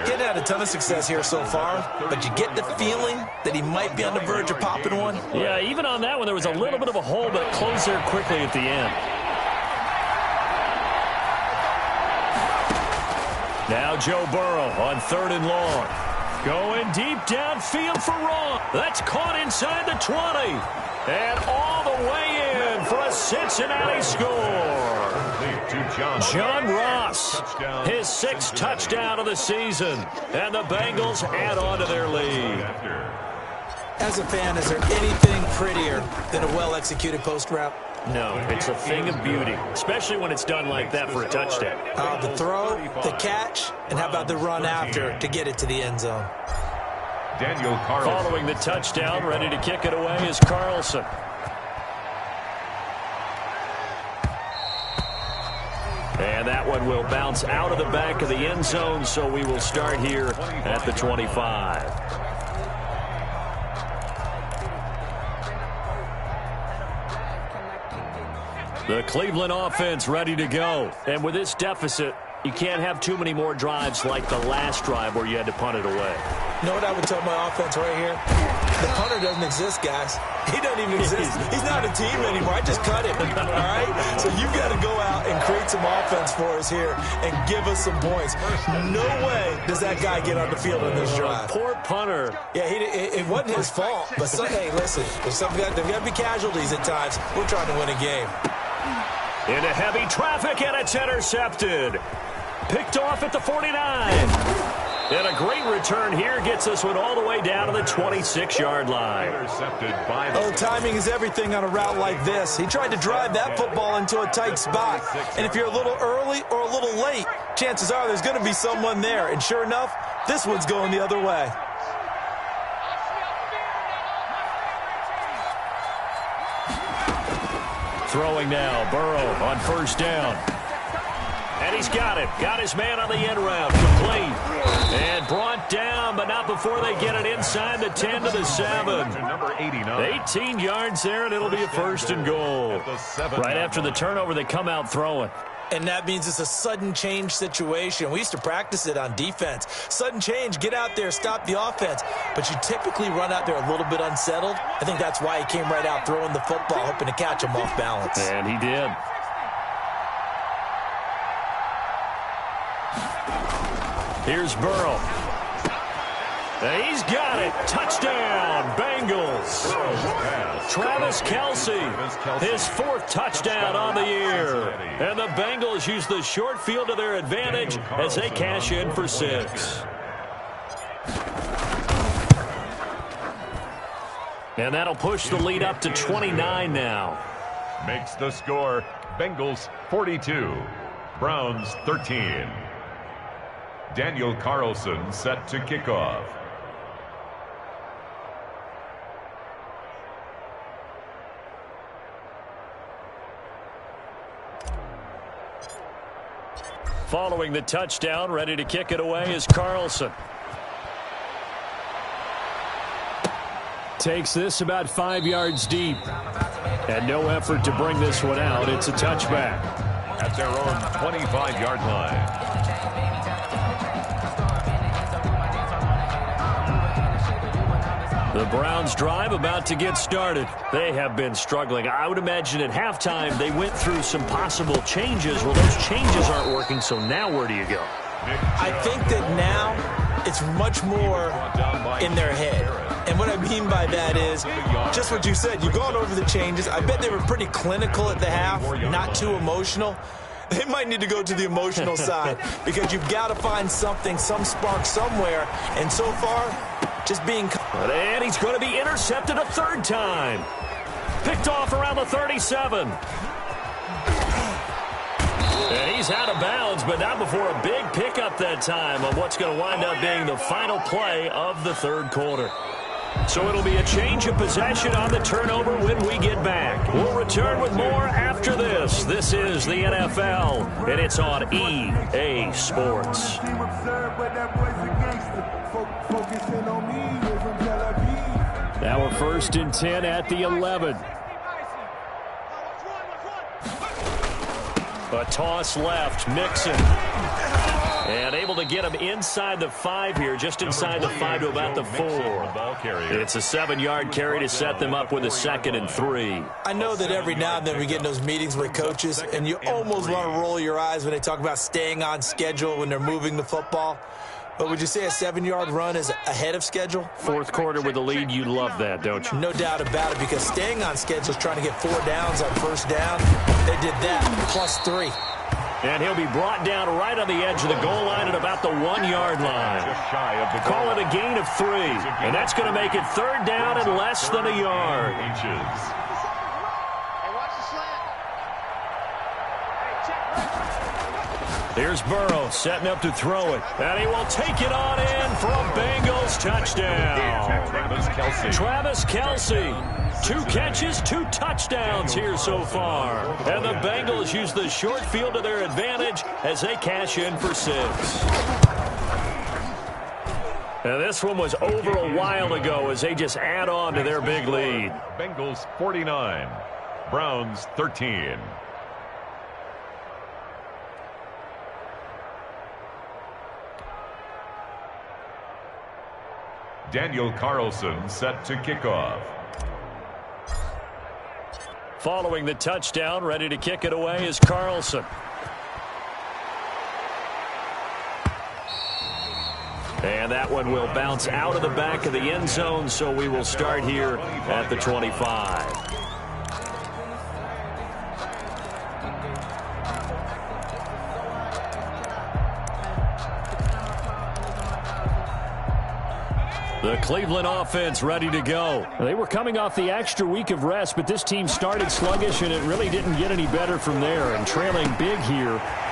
Getting had a ton of success here so far, but you get the feeling that he might be on the verge of popping one. Yeah, even on that one, there was a little bit of a hole, but it closed there quickly at the end. Now Joe Burrow on 3rd and long. Going deep downfield for Ross. That's caught inside the 20. And all the way in for a Cincinnati score. John Ross, his 6th touchdown of the season. And the Bengals add on to their lead. As a fan, is there anything prettier than a well-executed post route? No, it's a thing of beauty, especially when it's done like that for a touchdown. The throw, the catch, and how about the run after to get it to the end zone? Daniel Carlson. Following the touchdown, ready to kick it away is Carlson. And that one will bounce out of the back of the end zone, so we will start here at the 25. The Cleveland offense ready to go. And with this deficit, you can't have too many more drives like the last drive where you had to punt it away. You know what I would tell my offense right here? The punter doesn't exist, guys. He doesn't even exist. He's not a team anymore. I just cut him, all right? So you've got to go out and create some offense for us here and give us some points. No way does that guy get on the field on this drive. Poor punter. Yeah, it wasn't his fault. But, hey, listen, there's got to be casualties at times. We're trying to win a game. Into heavy traffic, and it's intercepted. Picked off at the 49. And a great return here gets this one all the way down to the 26-yard line. Oh, timing is everything on a route like this. He tried to drive that football into a tight spot. And if you're a little early or a little late, chances are there's going to be someone there. And sure enough, this one's going the other way. Throwing now, Burrow on 1st down. And he's got him. Got his man on the end route. Complete. And brought down, but not before they get it inside the 10 to the 7. 18 yards there, and it'll be a 1st and goal. Right after the turnover, they come out throwing. And that means it's a sudden change situation. We used to practice it on defense. Sudden change, get out there, stop the offense. But you typically run out there a little bit unsettled. I think that's why he came right out throwing the football, hoping to catch him off balance. And he did. Here's Burrow. And he's got it. Touchdown, Bengals. Travis Kelce, his fourth touchdown on the year. And the Bengals use the short field to their advantage as they cash in for 6. And that'll push the lead up to 29 now. Makes the score Bengals 42, Browns 13. Daniel Carlson set to kick off. Following the touchdown, ready to kick it away is Carlson. Takes this about 5 yards deep. And no effort to bring this one out. It's a touchback. At their own 25-yard line. The Browns drive about to get started. They have been struggling. I would imagine at halftime they went through some possible changes. Well, those changes aren't working, so now where do you go? I think that now it's much more in their head. And what I mean by that is just what you said. You've gone over the changes. I bet they were pretty clinical at the half, not too emotional. They might need to go to the emotional side because you've got to find something, some spark somewhere. And so far, just being... And he's going to be intercepted a third time. Picked off around the 37. And he's out of bounds, but not before a big pickup that time on what's going to wind up being the final play of the third quarter. So it'll be a change of possession on the turnover when we get back. We'll return with more after this. This is the NFL, and it's on EA Sports. Now a 1st and 10 at the 11. A toss left, Mixon. And able to get him inside the 5 here, just inside the 5 to about the 4. It's a 7-yard carry to set them up with a 2nd and 3. I know that every now and then we get in those meetings with coaches, and you almost want to roll your eyes when they talk about staying on schedule when they're moving the football. But would you say a 7-yard run is ahead of schedule? Fourth quarter with the lead, you love that, don't you? No doubt about it, because staying on schedule is trying to get 4 downs on first down. They did that, plus 3. And he'll be brought down right on the edge of the goal line at about the 1-yard line. Just shy of the Call it a gain of 3. And that's going to make it 3rd down and less than a yard. Here's Burrow setting up to throw it. And he will take it on in for a Bengals touchdown. Travis Kelce. 2 catches, 2 touchdowns here so far. And the Bengals use the short field to their advantage as they cash in for 6. And this one was over a while ago as they just add on to their big lead. Bengals 49, Browns 13. Daniel Carlson set to kick off. Following the touchdown, ready to kick it away is Carlson. And that one will bounce out of the back of the end zone, so we will start here at the 25. The Cleveland offense ready to go. They were coming off the extra week of rest, but this team started sluggish, and it really didn't get any better from there. And trailing big here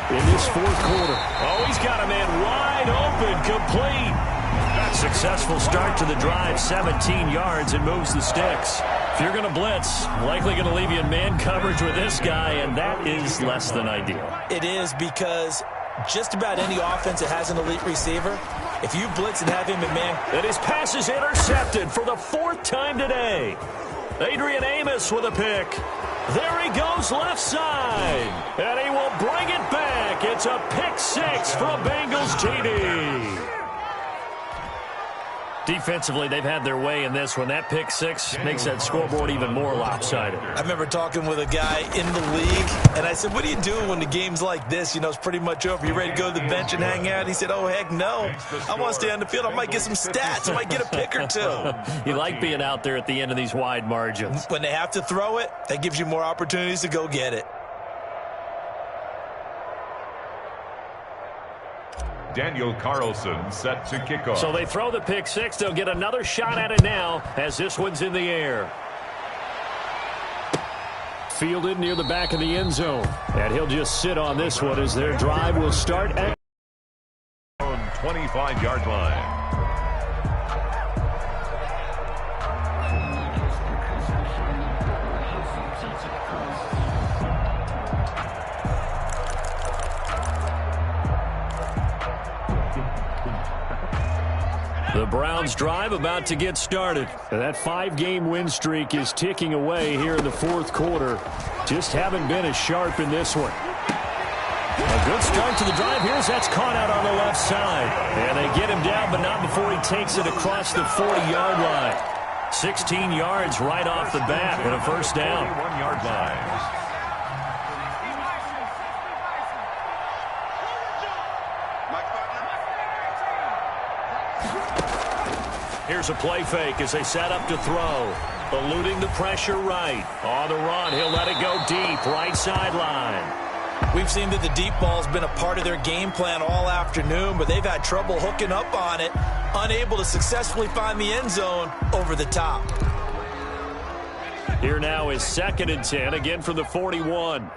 in this 4th quarter. Oh, he's got a man wide open, complete. Successful start to the drive, 17 yards, and moves the sticks. If you're going to blitz, likely going to leave you in man coverage with this guy, and that is less than ideal. It is, because just about any offense that has an elite receiver, if you blitz and have him in man... And his pass is intercepted for the 4th time today. Adrian Amos with a pick. There he goes left side. And he will bring it back. It's a pick six from Bengals TD. Defensively, they've had their way in this one. That pick six makes that scoreboard even more lopsided. I remember talking with a guy in the league, and I said, what do you do when the game's like this? You know, it's pretty much over. You ready to go to the bench and hang out? He said, oh, heck no. I want to stay on the field. I might get some stats. I might get a pick or two. You like being out there at the end of these wide margins. When they have to throw it, that gives you more opportunities to go get it. Daniel Carlson set to kick off. So they throw the pick six. They'll get another shot at it now as this one's in the air. Fielded near the back of the end zone. And he'll just sit on this one as their drive will start at 25-yard line. The Browns drive about to get started. That 5-game win streak is ticking away here in the fourth quarter. Just haven't been as sharp in this one. A good start to the drive. That's caught out on the left side. And they get him down, but not before he takes it across the 40-yard line. 16 yards right off the bat and a first down. 41-yard line. Here's a play fake as they set up to throw. Eluding the pressure right. On the run, he'll let it go deep, right sideline. We've seen that the deep ball's been a part of their game plan all afternoon, but they've had trouble hooking up on it, unable to successfully find the end zone over the top. Here now is 2nd and 10, again from the 41.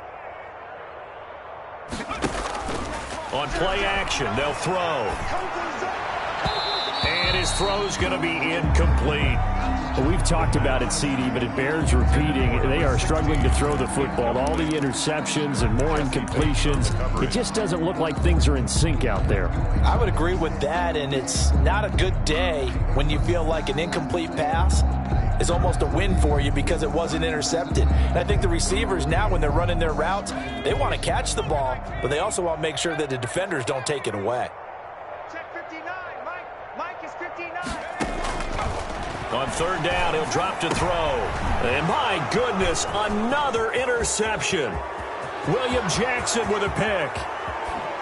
On play action, they'll throw. And his throw's going to be incomplete. We've talked about it, CD, but it bears repeating. They are struggling to throw the football. All the interceptions and more incompletions. It just doesn't look like things are in sync out there. I would agree with that, and it's not a good day when you feel like an incomplete pass is almost a win for you because it wasn't intercepted. And I think the receivers now, when they're running their routes, they want to catch the ball, but they also want to make sure that the defenders don't take it away. On 3rd down, he'll drop to throw. And my goodness, another interception. William Jackson with a pick.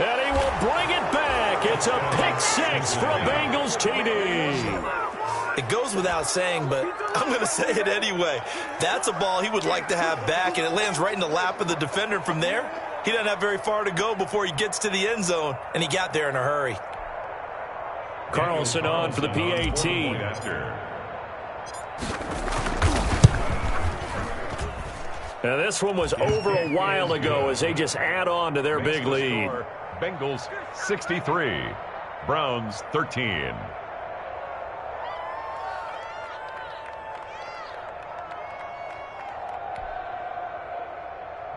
And he will bring it back. It's a pick six from Bengals TD. It goes without saying, but I'm going to say it anyway. That's a ball he would like to have back, and it lands right in the lap of the defender from there. He doesn't have very far to go before he gets to the end zone, and he got there in a hurry. Carlson on for the PAT. Now this one was over a while ago as they just add on to their big lead. Bengals 63, Browns 13.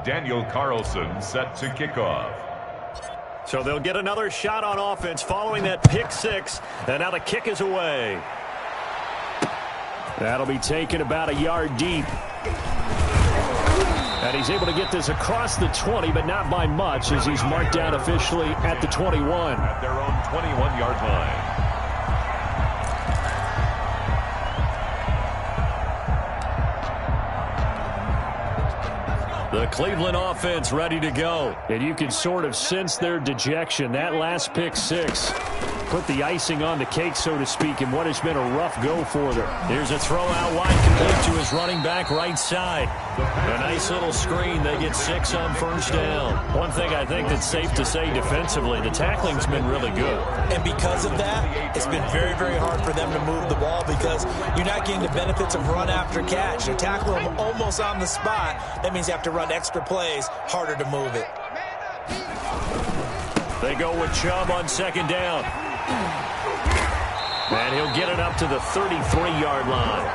Daniel Carlson set to kick off. So they'll get another shot on offense following that pick six, and now the kick is away. That'll be taken about a yard deep. And he's able to get this across the 20, but not by much as he's marked down officially at the 21. At their own 21-yard line. The Cleveland offense ready to go. And you can sort of sense their dejection. That last pick six put the icing on the cake, so to speak, in what has been a rough go for them. Here's a throw out wide, complete to his running back right side. A nice little screen. They get 6 on first down. One thing I think that's safe to say defensively, the tackling's been really good. And because of that, it's been very, very hard for them to move the ball because you're not getting the benefits of run after catch. You tackle them almost on the spot. That means you have to run extra plays, harder to move it. They go with Chubb on 2nd down. And he'll get it up to the 33-yard line.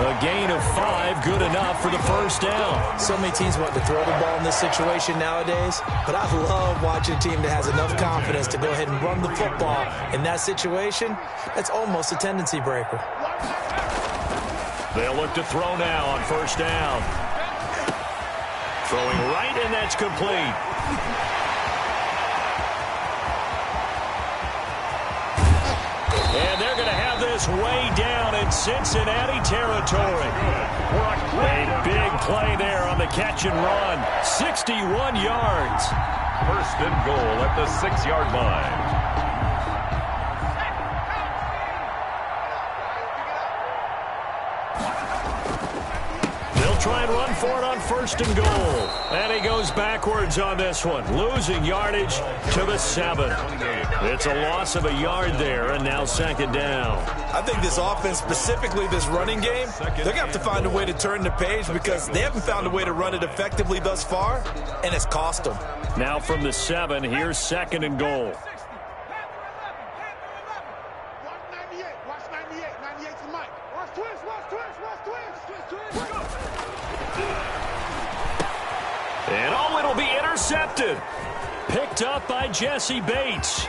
A gain of 5, good enough for the first down. So many teams want to throw the ball in this situation nowadays, but I love watching a team that has enough confidence to go ahead and run the football. In that situation, that's almost a tendency breaker. They'll look to throw now on first down. Throwing right, and that's complete. And they're going to have this way down in Cincinnati territory. A big play there on the catch and run. 61 yards. First and goal at the 6-yard line. Try and run for it on first and goal. And he goes backwards on this one, losing yardage to the 7. It's a loss of a yard there, and now second down. I think this offense, specifically this running game, they're going to have to find a way to turn the page because they haven't found a way to run it effectively thus far, and it's cost them. Now from the 7, here's second and goal. And oh, it'll be intercepted. Picked up by Jesse Bates.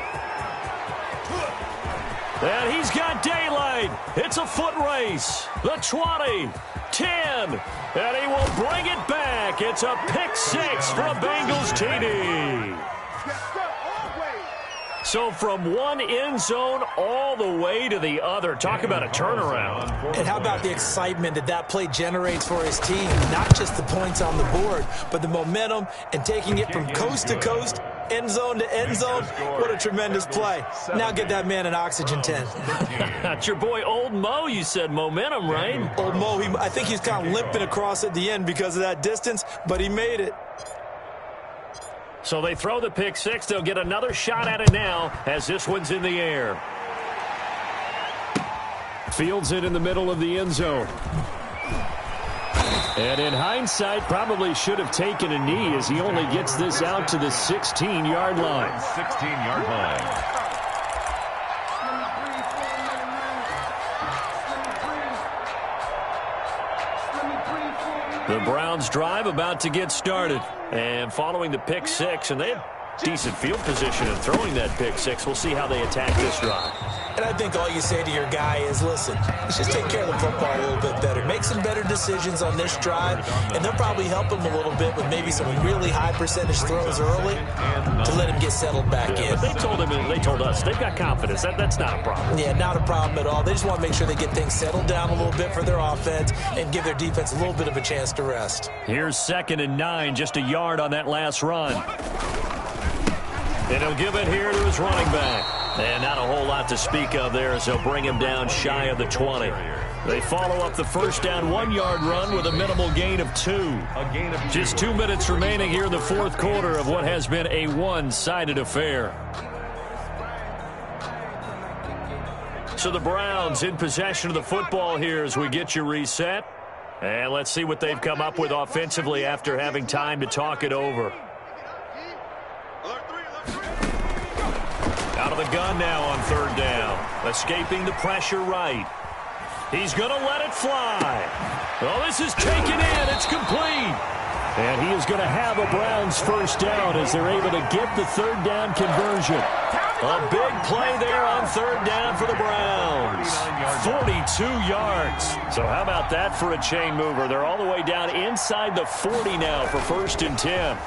And he's got daylight. It's a foot race. The 20, 10, and he will bring it back. It's a pick 6 for a Bengals TD. So from one end zone all the way to the other. Talk about a turnaround. And how about the excitement that that play generates for his team? Not just the points on the board, but the momentum and taking it from coast to coast, end zone to end zone. What a tremendous play. Now get that man an oxygen tent. That's your boy Old Mo. You said momentum, right? Old Mo, I think he's kind of limping across at the end because of that distance, but he made it. So they throw the pick 6. They'll get another shot at it now as this one's in the air. Fields it in the middle of the end zone. And in hindsight, probably should have taken a knee as he only gets this out to the 16-yard line. 16-yard line. The Browns drive about to get started. And following the pick 6, and they have decent field position in throwing that pick 6. We'll see how they attack this drive. And I think all you say to your guy is, listen, let's just take care of the football a little bit better. Make some better decisions on this drive, and they'll probably help him a little bit with maybe some really high percentage throws early to let him get settled back in. But they told us they've got confidence. That's not a problem. Yeah, not a problem at all. They just want to make sure they get things settled down a little bit for their offense and give their defense a little bit of a chance to rest. Here's 2nd and 9, just a yard on that last run. And he'll give it here to his running back. And not a whole lot to speak of there as they'll bring him down shy of the 20. They follow up the first down 1-yard run with a minimal gain of 2. Just 2 minutes remaining here in the fourth quarter of what has been a one-sided affair. So the Browns in possession of the football here as we get you reset. And let's see what they've come up with offensively after having time to talk it over. Out of the gun now on 3rd down. Escaping the pressure right. He's going to let it fly. Oh, this is taken in. It's complete. And he is going to have a Browns first down as they're able to get the 3rd down conversion. A big play there on 3rd down for the Browns. 42 yards. So how about that for a chain mover? They're all the way down inside the 40 now for 1st and 10.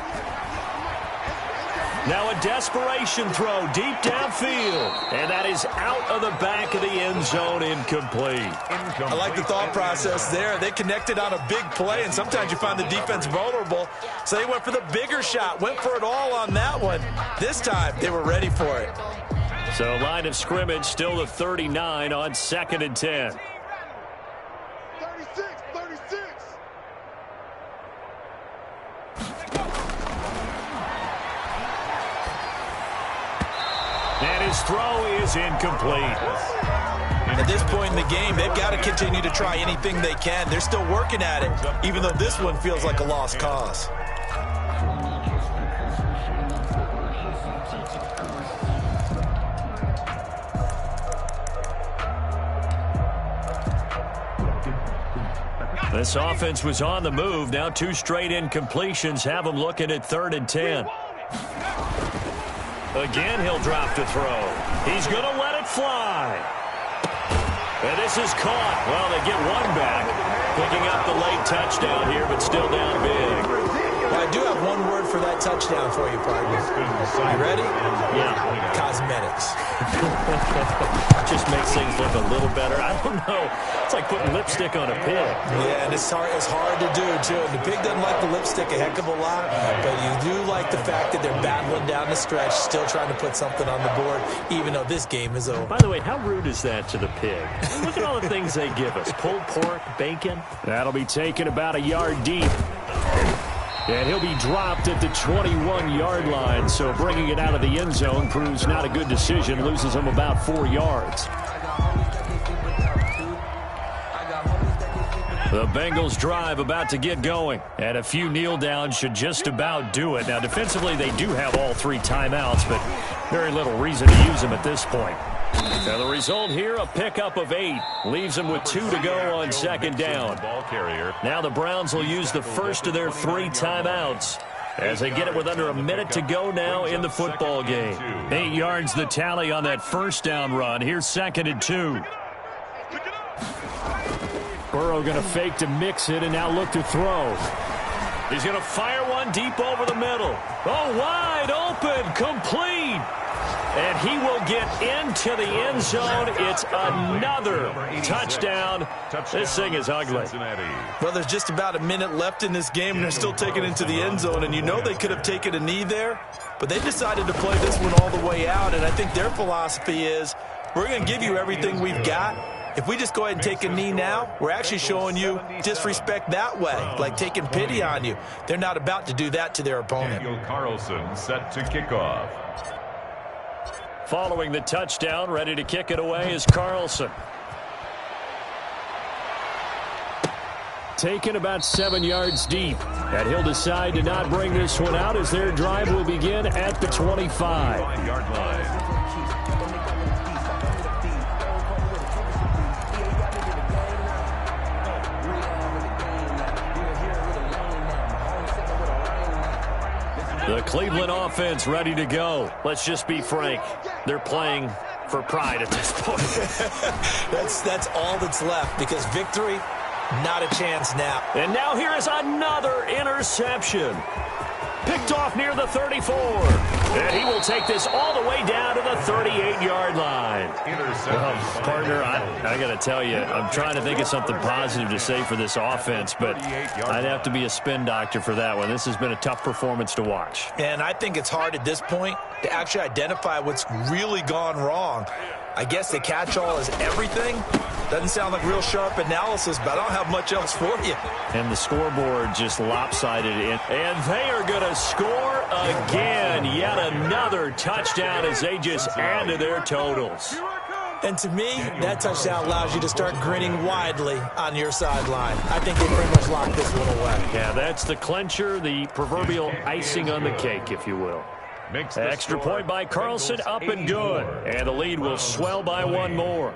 Now a desperation throw deep downfield. And that is out of the back of the end zone, incomplete. I like the thought process there. They connected on a big play, and sometimes you find the defense vulnerable. So they went for the bigger shot, went for it all on that one. This time, they were ready for it. So line of scrimmage still the 39 on 2nd and 10. 36. And his throw is incomplete. At this point in the game, they've got to continue to try anything they can. They're still working at it, even though this one feels like a lost cause. This offense was on the move. Now 2 straight incompletions have them looking at 3rd and 10. Again, he'll drop to throw. He's going to let it fly. And this is caught. Well, they get one back. Picking up the late touchdown here, but still down big. Well, I do have one word for that touchdown for you, partner. You ready? Yeah. Cosmetics. Just makes things look a little better. I don't know. It's like putting lipstick on a pig. Yeah, and it's hard to do, too. And the pig doesn't like the lipstick a heck of a lot, but you do like the fact that they're battling down the stretch, still trying to put something on the board, even though this game is over. By the way, how rude is that to the pig? Look at all the things they give us. Pulled pork, bacon. That'll be taken about a yard deep. And he'll be dropped at the 21-yard line, so bringing it out of the end zone proves not a good decision, loses him about 4 yards. The Bengals drive about to get going, and a few kneel downs should just about do it. Now, defensively, they do have all 3 timeouts, but very little reason to use them at this point. And the result here, a pickup of 8. Leaves them with 2 to go on second down. Now the Browns will use the first of their 3 timeouts as they get it with under a minute to go now in the football game. 8 yards the tally on that first down run. Here's 2nd and 2. Burrow going to fake to mix it and now look to throw. He's going to fire one deep over the middle. Oh, wide open, complete. And he will get into the end zone. It's another touchdown. This thing is ugly. Well, there's just about a minute left in this game, and they're still taking it into the end zone. And you know they could have taken a knee there, but they decided to play this one all the way out. And I think their philosophy is, we're going to give you everything we've got. If we just go ahead and take a knee now, we're actually showing you disrespect that way, like taking pity on you. They're not about to do that to their opponent. Daniel Carlson set to kick off. Following the touchdown, ready to kick it away is Carlson. Taken about 7 yards deep. And he'll decide to not bring this one out as their drive will begin at the 25-yard line. The Cleveland offense ready to go. Let's just be frank. They're playing for pride at this point. That's all that's left, because victory, not a chance now. And now here is another interception. Picked off near the 34. And he will take this all the way down to the 38-yard line. Partner, I got to tell you, I'm trying to think of something positive to say for this offense, but I'd have to be a spin doctor for that one. This has been a tough performance to watch. And I think it's hard at this point to actually identify what's really gone wrong. I guess the catch-all is everything. Doesn't sound like real sharp analysis, but I don't have much else for you. And the scoreboard just lopsided it. And they are going to score again. Yet another touchdown as they just add to their totals. And to me, that touchdown allows you to start grinning widely on your sideline. I think they pretty much locked this one away. Yeah, that's the clincher, the proverbial icing on the cake, if you will. Extra point by Carlson, up and good. And the lead will swell by 1 more.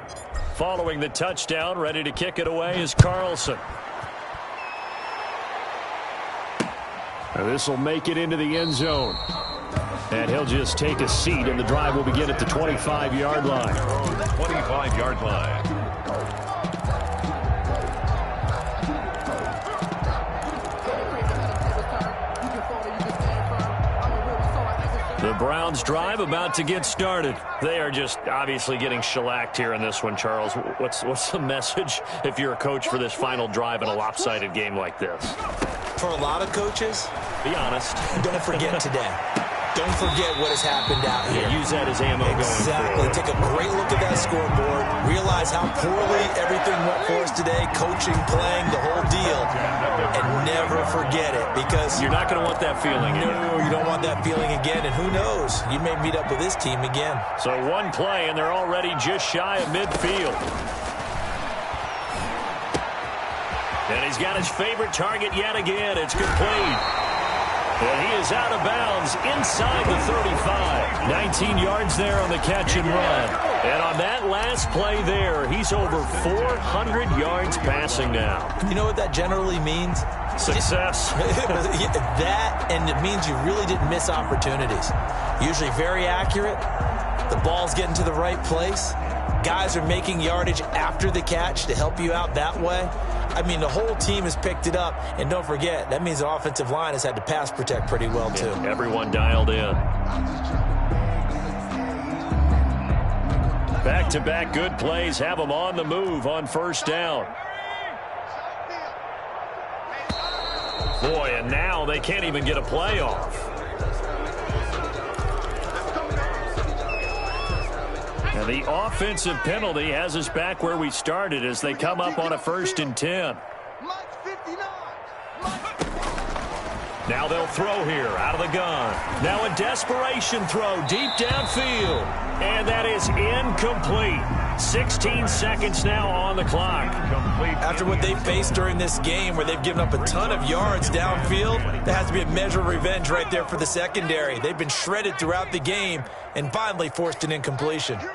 Following the touchdown, ready to kick it away is Carlson. This will make it into the end zone. And he'll just take a seat, and the drive will begin at the 25-yard line. 25-yard line. The Browns drive about to get started. They are just obviously getting shellacked here in this one, Charles. What's the message if you're a coach for this final drive in a lopsided game like this? For a lot of coaches, be honest. Don't forget today. Don't forget what has happened out here. Use that as ammo going forward. Take a great look at that scoreboard. Realize how poorly everything went for us today. Coaching, playing, the whole deal. And never forget it, because you're not going to want that feeling. No, you don't want that feeling again. And who knows? You may meet up with this team again. So one play, and they're already just shy of midfield. And he's got his favorite target yet again. It's complete. And he is out of bounds inside the 35. 19 yards there on the catch and run. And on that last play there, he's over 400 yards passing now. You know what that generally means? Success. That, and it means you really didn't miss opportunities. Usually very accurate. The ball's getting to the right place. guys are making yardage after the catch to help you out that way, I mean, the whole team has picked it up. And don't forget, that means the offensive line has had to pass protect pretty well, too. Yeah, everyone dialed in. Back-to-back good plays have them on the move on first down. Boy, and now they can't even get a play off. And the offensive penalty has us back where we started as they come up on a 1st and 10. Now they'll throw here out of the gun. Now a desperation throw deep downfield. And that is incomplete. 16 seconds now on the clock. After what they faced during this game where they've given up a ton of yards downfield, there has to be a measure of revenge right there for the secondary. They've been shredded throughout the game and finally forced an incompletion. Oh,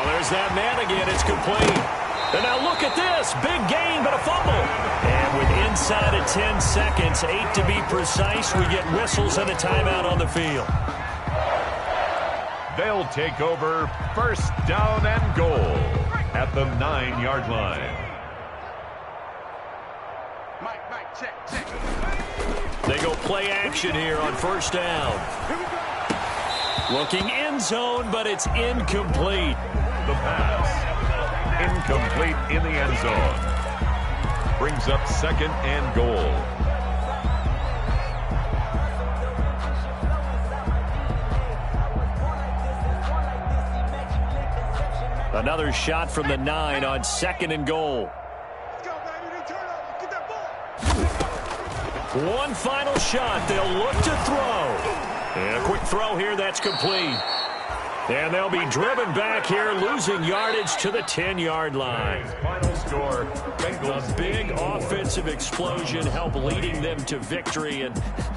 there's that man again. It's complete. And now look at this. Big gain, but a fumble. And with inside of 10 seconds, 8 to be precise, we get whistles and a timeout on the field. They'll take over 1st down and goal at the 9-yard line. Mike, check. They go play action here on 1st down. Looking end zone, but it's incomplete. The pass. Incomplete in the end zone. Brings up 2nd and goal. Another shot from the 9 on 2nd and goal. Let's go, baby. Turn over. Get that ball. One final shot. They'll look to throw. And a quick throw here. That's complete. And they'll be driven back here, losing yardage to the 10-yard line. Final score, Bengals. A big offensive explosion helped leading them to victory. And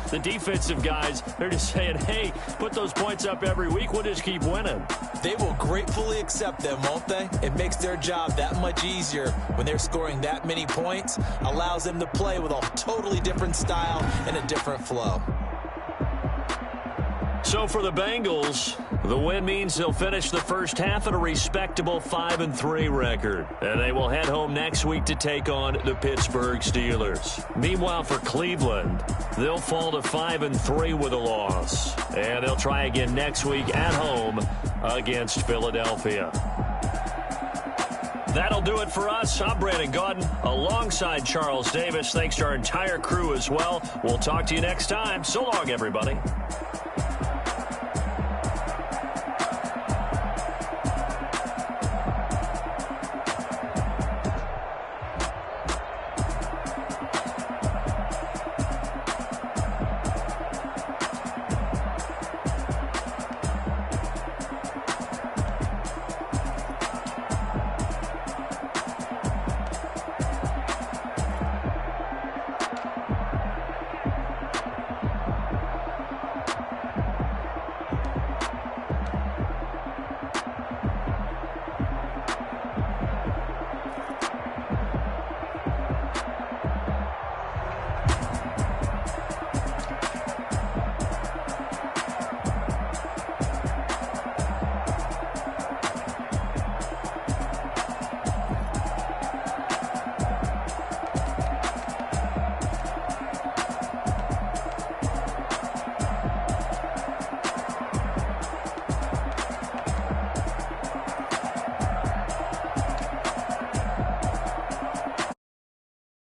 the defensive guys, they're just saying, hey, put those points up every week. We'll just keep winning. They will gratefully accept them, won't they? It makes their job that much easier when they're scoring that many points. Allows them to play with a totally different style and a different flow. So for the Bengals, the win means they'll finish the first half at a respectable 5-3 record. And they will head home next week to take on the Pittsburgh Steelers. Meanwhile, for Cleveland, they'll fall to 5-3 with a loss. And they'll try again next week at home against Philadelphia. That'll do it for us. I'm Brandon Gaudin alongside Charles Davis. Thanks to our entire crew as well. We'll talk to you next time. So long, everybody.